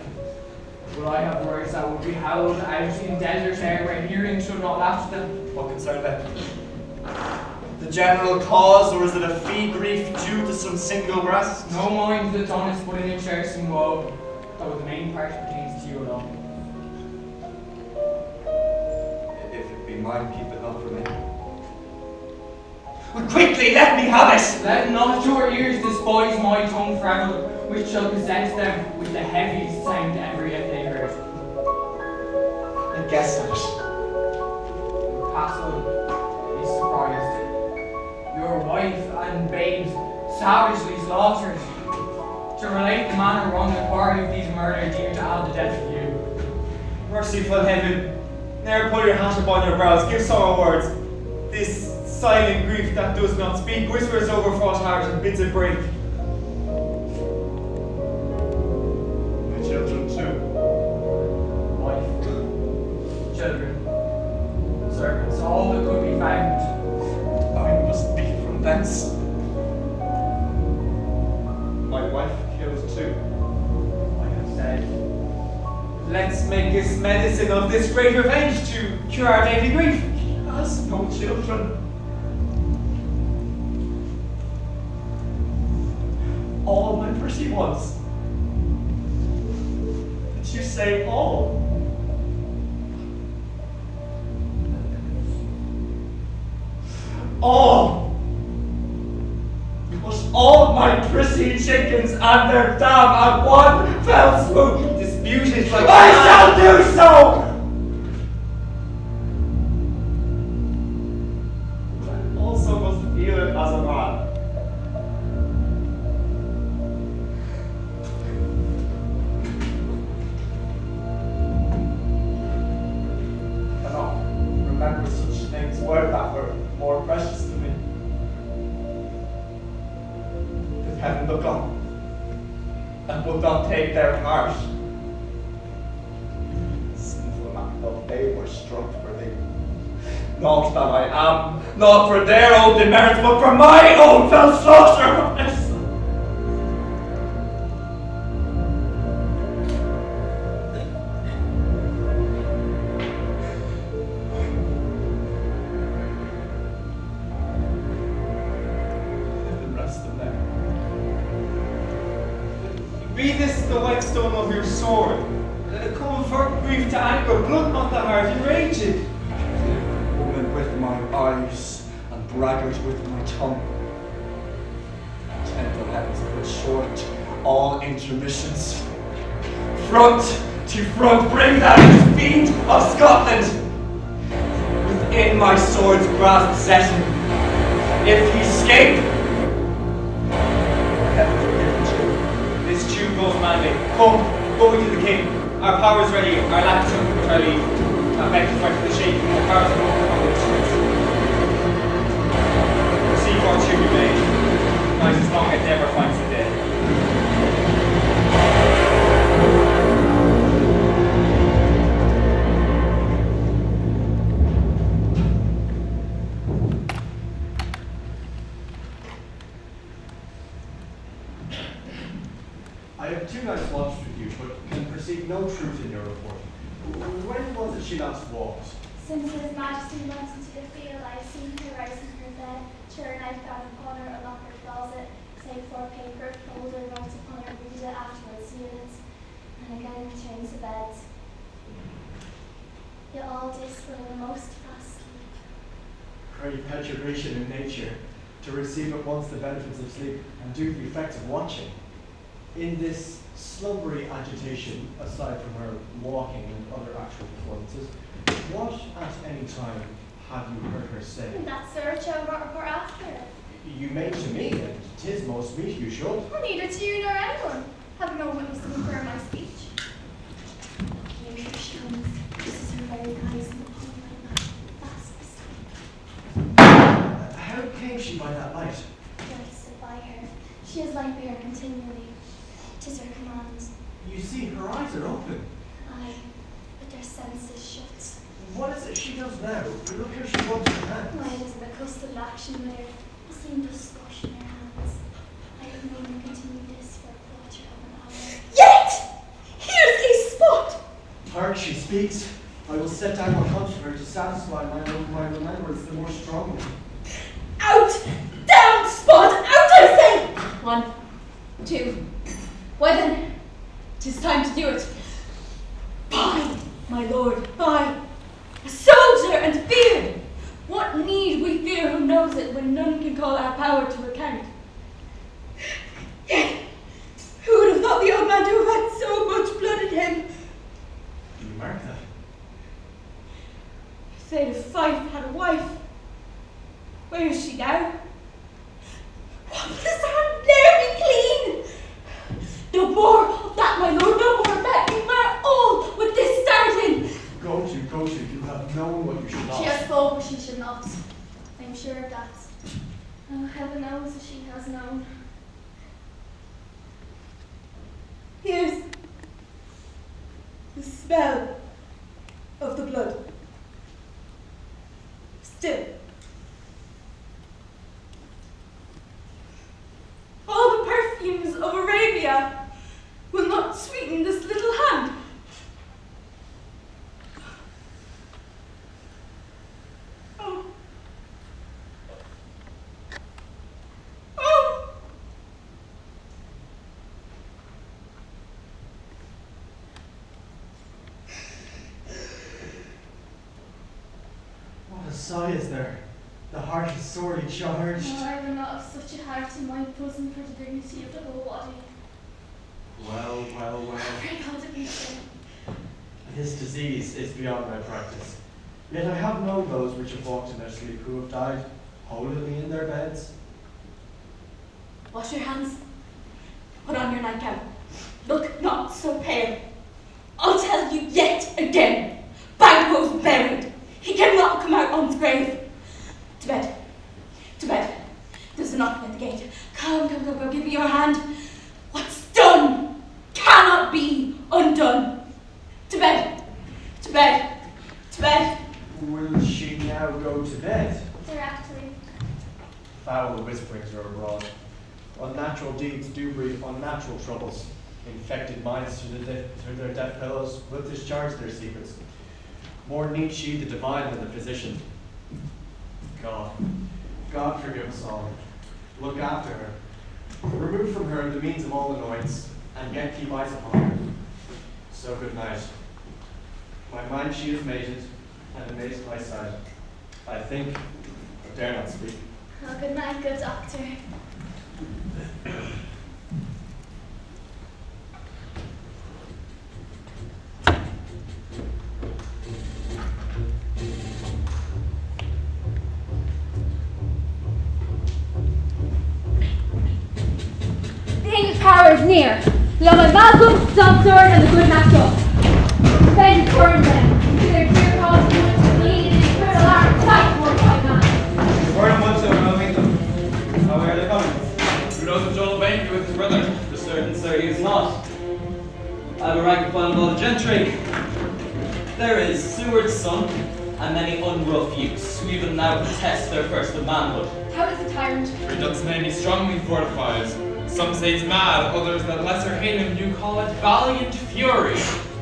Would I have words that would be howled out in desert air where hearing should not latch them? What concern them? The general cause, or is it a fee grief due to some single breast? No mind that's honest, but in it shares some woe, though the main part pertains to you alone. If it be mine, keep it not for me. But quickly, let me have it! Let not your ears despise my tongue forever, which shall possess them with the heaviest sound ever yet they heard. And guess at it. Castle is surprised. your wife and babes savagely slaughtered. To relate the manner wrong the quarry of these murders due to add the death of you. Merciful heaven, ne'er pull your hat upon your brows, give sorrow words. This silent grief that does not speak whispers over fraught heart and bids it break. My children too. Wife, children, servants, all that could be found. I must be from thence. My wife killed too. I have said. Let's make this medicine of this great revenge to cure our daily grief. He has no children. All my pretty ones. Did you say all? All! Because all my pretty chickens and their dam at one fell swoop. Disputed like I shall do so! I also must feel it as a man. I cannot remember such things were that were more precious to me. Did heaven look on and would not take their part? Sinful Macbeth, they were struck for thee. Not that I am, not for their own demerits, but for my own fell slaughter. Be this the whetstone of your sword. Comfort, grief to anchor, blood not the heart enraged. Woman with my eyes, and braggart with my tongue. Gentle heavens put short all intermissions. Front to front, bring that fiend of Scotland within my sword's grasp possession. If he escape, heaven forgive him. This tune goes manly. Come, go to the king. Our power is ready, our laps are with our leave. And back to fight for the shaking, the powers of overcome the streets. Receive our tune you may. Night is long and never finds the day. I have 2 nights watched with you, but can perceive no truth in your report. When was it she last walked? Since His Majesty went into the field, I have seen her rising her bed. Sure, and I found upon her a locker closet, save for paper, folder, writes upon her, read it afterwards, units, and again return to bed. Yet all this were the most fast sleep. Pray perturbation in nature, to receive at once the benefits of sleep and do the effects of watching. In this slumbery agitation, aside from her walking and other actual performances, what at any time have you heard her say? And that search over or after. You made to me, and 'tis most meet you should. Well, neither to you nor anyone. Have no witness to confirm my speech. Here she shines. This is her very eyes and upon my light. Fast asleep. How came she by that light? Don't sit by her. She is like her continually. 'Tis her command. You see, her eyes are open. Aye, but their senses shut. What is it she does now? Look how she rubs her hands. Why, it is an accustomed action with her. I seem to squash in her hands. I can only continue this for a quarter of an hour. Yet! Here's a spot! Hark, she speaks. I will set down my hunch for her to satisfy my remembrance the more strongly. Out! Down, spot! Out, I say! 1, 2. Why then, 'tis time to do it. By my lord, by a soldier and fear! What need we fear who knows it when none can call our power to account? Yet, who would have thought the old man to have had so much blood in him? You mark that? Say the Fife had a wife. Where is she now? more of that, my lord, no more. Let me bear all with this starting. Go to, you have known what you should not. She has spoken what she should not. I am sure of that. Oh, heaven knows that she has known. Here's the smell of the blood. Still, all the perfumes of Arabia will not sweeten this little hand. Oh. Oh. What a sigh is there? The heart is sorely charged. Oh, I will not have such a heart in my bosom for the dignity of the whole body. Well. Pray God to be so. This disease is beyond my practice. Yet I have known those which have walked in their sleep who have died holily in their beds. Wash your hands. Put on your nightgown. Look not so pale. I'll tell you yet again. Banquo's buried. He cannot come out on his grave. To bed. To bed. There's a knocking at the gate. Come, give me your hand. What's done cannot be undone. To bed. To bed. To bed. Will she now go to bed? Directly. Foul whisperings are abroad. Unnatural deeds do breed unnatural troubles. Infected minds through their deaf pillows will discharge their secrets. More needs she the divine than the physician. God forgive us all. Look after her. Remove from her the means of all annoyance, and yet keep eyes upon her. So good night. My mind she is mated, and amazed my sight. I think, but dare not speak. Oh, good night, good doctor. The English power is near. We are my Malcolm, John Sword, and the good Macbeth. Defend turn them to their dear cause of which to lead in eternal art, fight for my man. Word on one, so we'll meet them. How are they coming? Who knows if Joel Banquo with his brother? For certain, sir, he is not. I have a rank upon all the gentry. There is Seward's son, and many unrough youths who even now protest their first of manhood. How is the tyrant? Redut's men he strongly fortifies. Some say he's mad, others that lesser hate him do call it valiant fury.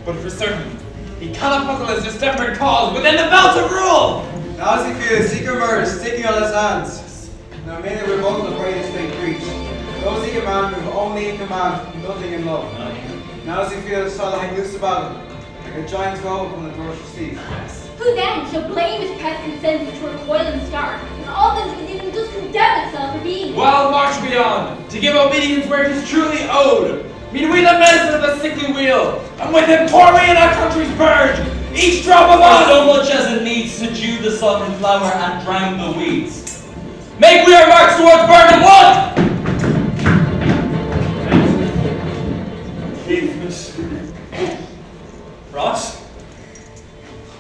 But for certain, he cannot buckle his distempered cause within the belt of rule! Now as he feels secret murder sticking on his hands. Now may the revolt of greatest fate preach. Those he command move only in command, nothing in love. Now as he feels shall hang loose about him, like a giant's goal from the ferocious seas. Who then shall blame his pest consensus to recoil and start, and all that even does condemn itself for being? Well, march we on, to give obedience where it is truly owed. Meet we the medicine of the sickly wheel, and with him pour we in our country's purge, each drop of us so much as it needs to dew the sodden flower and drown the weeds. Make we our march towards Burnham Wood! Ross?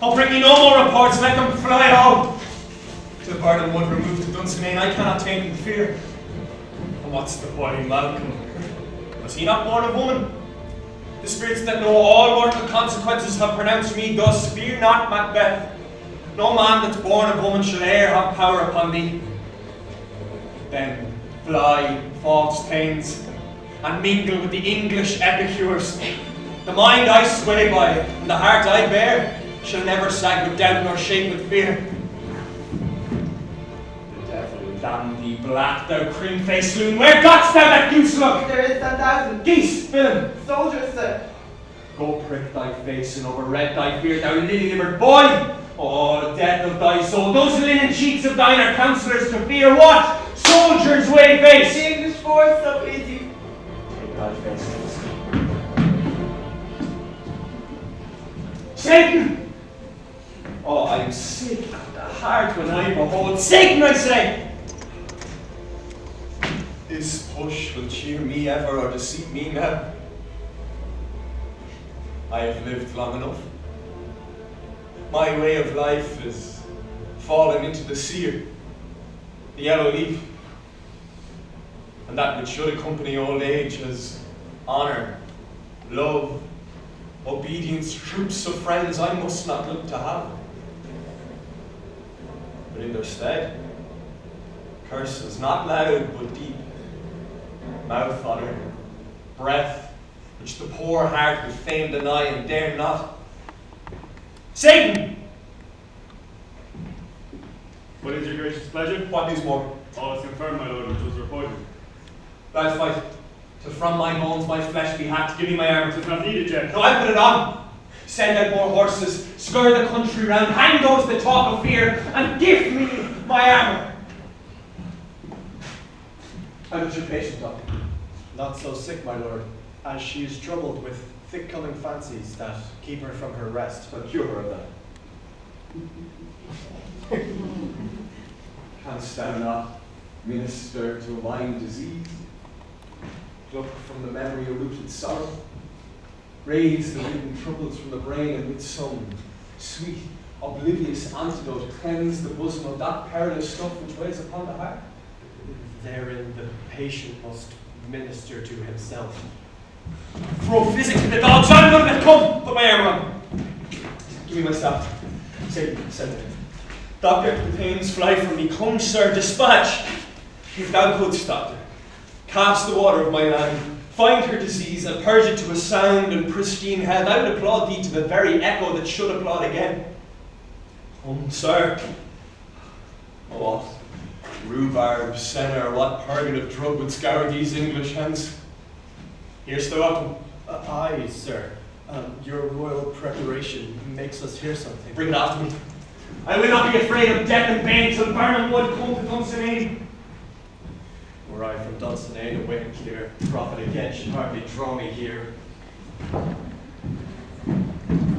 I'll bring you no more reports, let them fly home. Till Burnham Wood removed to Dunsinane, I cannot take in fear. And what's the boy Malcolm? Was he not born of woman? The spirits that know all mortal consequences have pronounced me thus, fear not Macbeth. No man that's born of woman shall e'er have power upon thee. Then fly false pains, and mingle with the English epicures. The mind I sway by, and the heart I bear, shall never sag with doubt nor shake with fear. The devil damn thee black, thou cream-faced loon, where got'st thou that goose look? There is 10,000. Geese, villain! Soldiers, sir. Go prick thy face and overred thy beard, thou lily-livered boy! Oh, the death of thy soul, those linen cheeks of thine are counsellors to fear what? Soldiers, wave face! The English force so easy. Take thy face. Satan! Oh, I am sick of the heart when I behold Satan, I say! This push will cheer me ever or deceive me now. I have lived long enough. My way of life is fallen into the seer, the yellow leaf, and that which should accompany old age as honour, love, obedience, troops of friends I must not look to have. But in their stead, curses, not loud but deep, mouth honour, breath, which the poor heart would fain deny and dare not. Satan! What is your gracious pleasure? What news more? All is confirmed, my lord, which was reported. Thou fight, to from my bones my flesh be hacked, give me my armour. 'Tis not needed yet. No, I put it on. Send out more horses, scour the country round, hang those that talk of fear, and give me my armour. How much your patient, doctor? Not so sick, my lord, as she is troubled with thick-coming fancies that keep her from her rest. But cure her of that. Canst thou not minister to a mind disease? Pluck from the memory a rooted sorrow? Raise the hidden troubles from the brain, and with some sweet, oblivious antidote cleanse the bosom of that perilous stuff which weighs upon the heart? Therein the patient must minister to himself. Throw physic to the dogs, I'm none of it, come! Put my armour on. Give me my staff. Satan, send it. Doctor, the pains fly from me. Come, sir, dispatch. If thou couldst, doctor, cast the water of my land, find her disease, and purge it to a sound and pristine health, I would applaud thee to the very echo that should applaud again. Come, sir. Oh, what? Rhubarb, senna, or what purgative drug would scour these English hands? Hear'st thou of them? Aye, sir. Your royal preparation makes us hear something. Bring it after me. I will not be afraid of death and bane till Burnham would come to Dunsinane. Were I from Dunsinane, a wicked clear prophet again should hardly draw me here.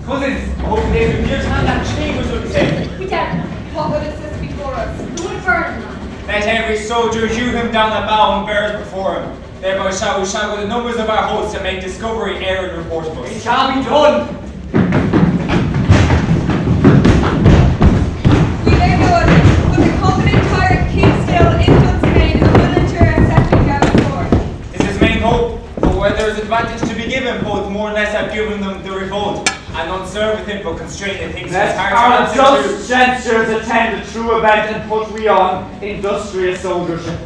Cousins, I hope today will be near to hand that chambers will be safe. We doubt not. What would assist before us? Who would burn them? Let every soldier hew him down the bough and bear it before him. Thereby shall we with the numbers of our hosts and make discovery ere and report of us. It shall be done. We there know it, but the confident tyrant keeps still in Dunsinane and willing to accept it down before. This is main hope, for where there is advantage to be given, both more or less have given them the revolt, and none serve with him but constrain the things Let his heart our answers just censures attend the true event and put we on industrious soldiership.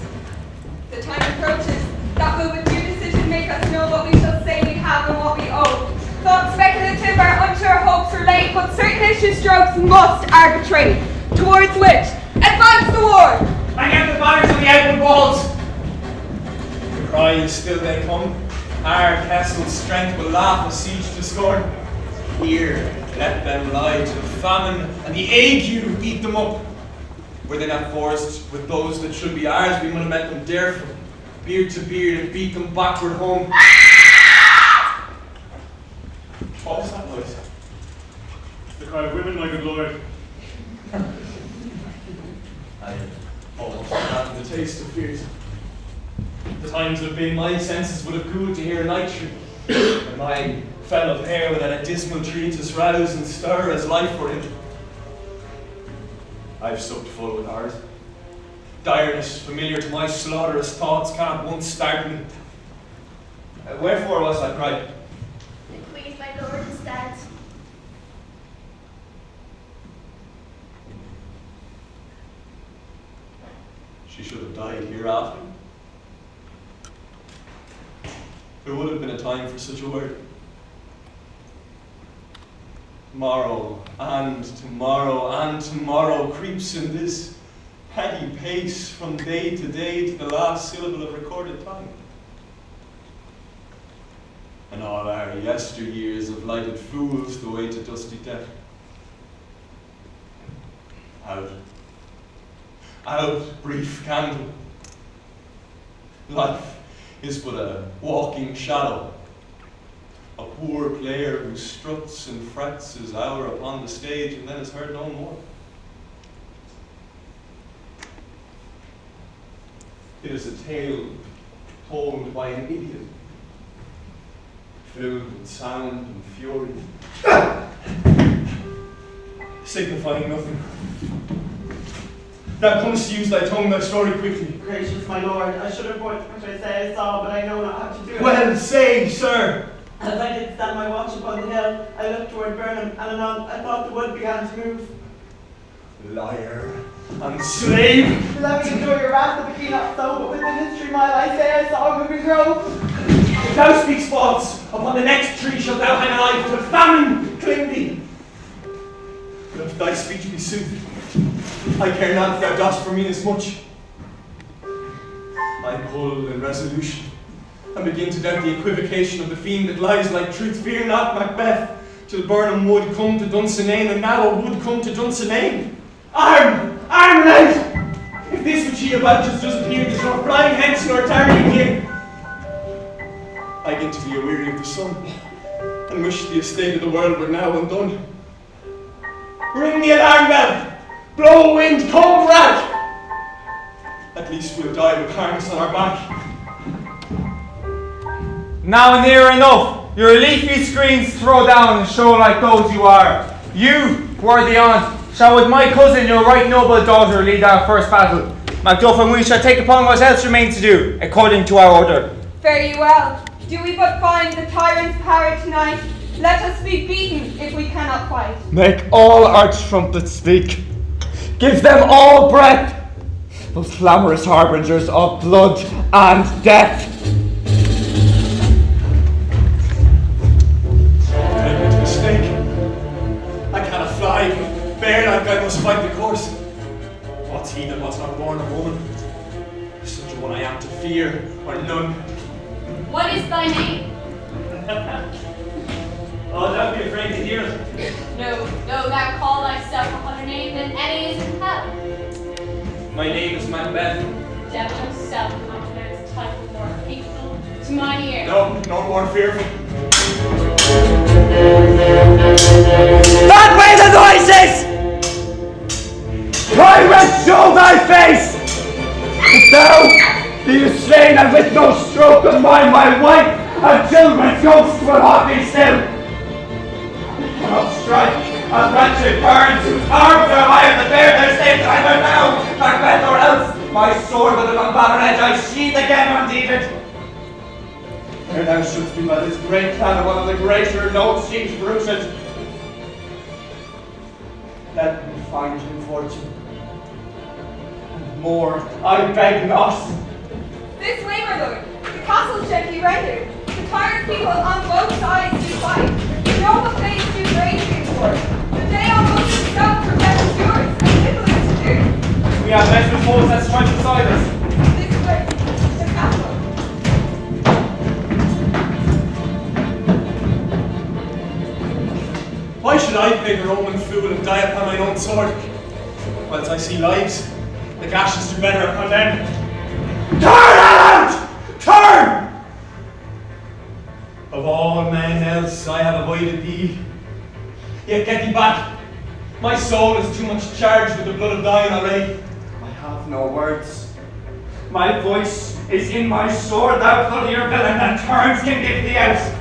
The time approaches that will with due decision make us know what we shall say we have and what we owe. Thoughts speculative our unsure hopes relate, but certain issue strokes must arbitrate, towards which advance the war! Hang out the banners on the outward walls! The cry is still they come. Our castle's strength will laugh a siege to scorn. Here, let them lie to the famine and the ague eat them up. Were they not forced with those that should be ours, we would have met them dereful, beard to beard, and beat them backward home. What was that noise? The cry of women, my good lord. I almost forgotten the taste of fears. The times have been my senses would have cooled to hear a night tree, and my fell of hair without a dismal tree to rouse and stir as life for him. I've supped full with heart. Direness familiar to my slaughterous thoughts cannot once start me. Wherefore was I cried? The queen, my lord, is dead. She should have died hereafter. There would have been a time for such a word. Tomorrow and tomorrow and tomorrow creeps in this heady pace from day to the last syllable of recorded time. And all our yesteryears of lighted fools the way to dusty death. Out, brief candle. Life is but a walking shadow, a poor player who struts and frets his hour upon the stage and then is heard no more. It is a tale told by an idiot, filled with sound and fury, signifying nothing. Now comes to use thy tongue, thy story quickly. Gracious my lord, I should have put what I say I saw, but I know not how to do it. Well, say, sir. As I did stand my watch upon the hill, I looked toward Burnham, and anon I thought the wood began to move. Liar and slave. Let me enjoy your wrath, if it be not so, but with the history mile I say I saw a moving grove. If thou speaks false, upon the next tree shalt thou hang alive till famine cling thee. But if thy speech be sooth, I care not if thou dost for me as much. I pull in resolution, and begin to doubt the equivocation of the fiend that lies like truth. Fear not, Macbeth, till Burnham would come to Dunsinane, and now a would come to Dunsinane. Arm! Arm, lad! If this which ye about just does appear, there's no flying hence nor tarrying here. I begin to be aweary of the sun, and wish the estate of the world were now undone. Ring the alarm bell! Blow wind, cold rag! At least we'll die with harness on our back. Now near enough, your leafy screens throw down and show like those you are. You, worthy aunt, shall with my cousin, your right noble daughter, lead our first battle. Macduff and we shall take upon what else remains to do, according to our order. Fare you well. Do we but find the tyrant's power tonight? Let us be beaten if we cannot fight. Make all arch trumpets speak. Give them all breath. Those clamorous harbingers of blood and death. I made a mistake. I cannot fly, but bare like I must fight the course. What's he that was not born a woman? Such a one I am to fear, or none. What is thy name? Oh, don't be afraid to hear it. No, thou call thyself a other name than any is in hell. My name is Macbeth. Devil himself countenance a title more hateful to mine ear. No more fearful. That way the noises! Tyrant, show thy face! If thou be slain and with no stroke of mine, my wife and children's ghosts will haunt me still. I cannot strike at wretched parents whose arms are high and the bear their state either now, Macbeth, or else my sword with an unbattered edge I sheathe again undeeded. Ere thou shouldst be by this great plan of one of the greater notes she's rooted. Let me find him fortune. And more, I beg not. This way, my lord. The castle should be rendered. The tired people on both sides do fight. The noble face do bravely enforce. The day almost itself prevents yours, and little is to do. We have measured foes that strike beside us. This way, the castle. Why should I play the Roman fool and die upon my own sword? Whilst I see lives, the gashes do better upon them. Turn out! Turn! Of all men else I have avoided thee. Yet get thee back. My soul is too much charged with the blood of thine already. I have no words. My voice is in my sword, thou bloody villain, and terms can give thee out.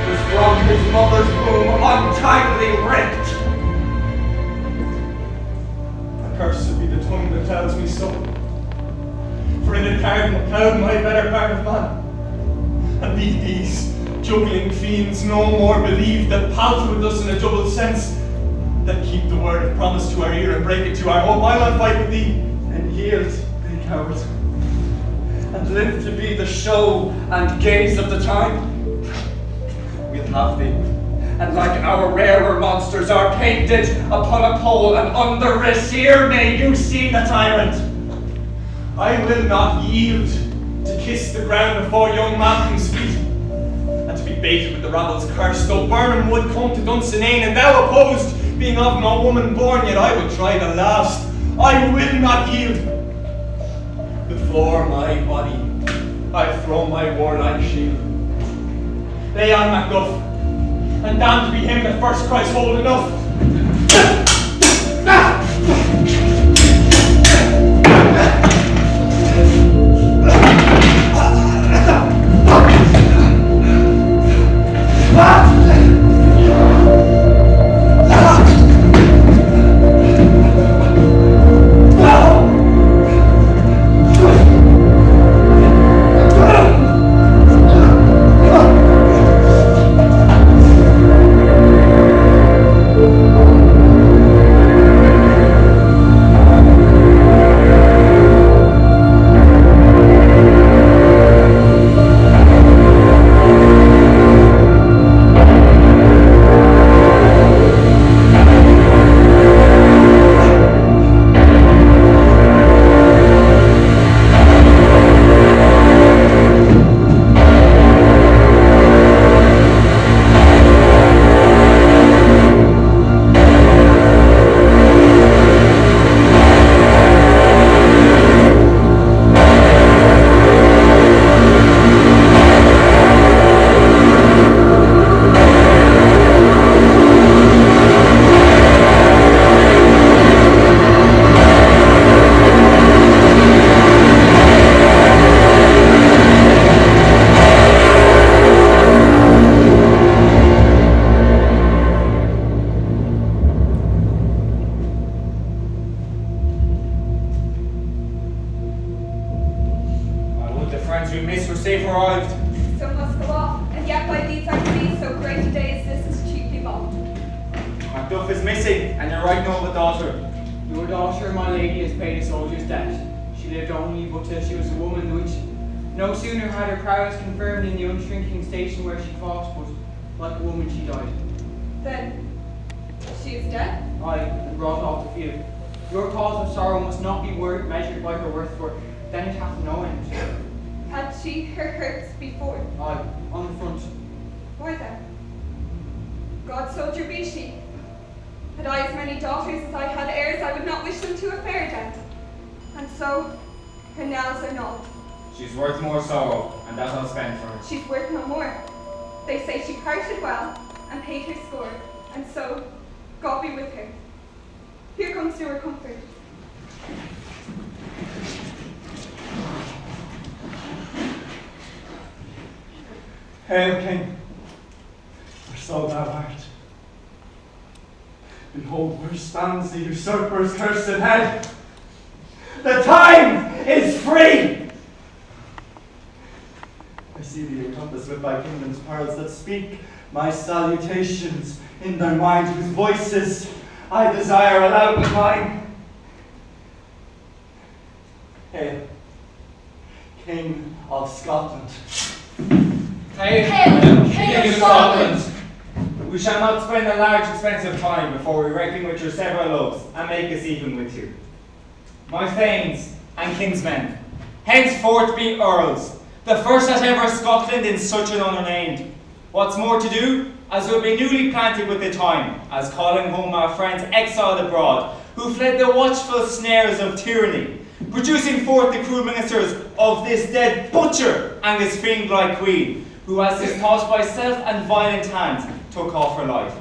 was from his mother's womb untimely ripped. Cursed be the tongue that tells me so. For in it cloud my better part of man. And be these juggling fiends no more believe that palter with us in a double sense, that keep the word of promise to our ear and break it to our hope. I'll not fight with thee, And yield, thee coward, and live to be the show and gaze of the time. We'll have thee, and like our rarer monsters are painted upon a pole, and under wrist here may you see the tyrant. I will not yield to kiss the ground before young Malcolm's feet, and to be baited with the rabble's curse, though Burnham would come to Dunsinane, and thou opposed, being of no woman born, yet I will try the last. I will not yield. Before my body, I throw my warlike shield. Lay on Macbeth, and damned be him that first cries hold enough. Hail, King, for so thou art. Behold, where stands the usurper's cursed head. The time is free! I see thee encompassed with thy kingdom's pearls that speak my salutations in thy mind, whose voices I desire aloud with mine. Hail, King of Scotland. Hail, King of Scotland! We shall not spend a large expense of time before we reckon with your several loves and make us even with you. My thanes and kinsmen, henceforth be earls, the first that ever Scotland in such an honour named. What's more to do, as we'll be newly planted with the time, as calling home our friends exiled abroad, who fled the watchful snares of tyranny, producing forth the cruel ministers of this dead butcher and his fiend-like queen, who as is taught by self and violent hands took off her life.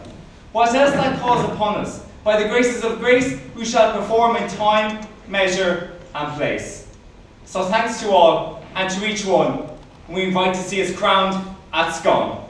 What else that calls upon us, by the graces of grace, we shall perform in time, measure, and place. So thanks to all, and to each one, we invite to see us crowned at Scone.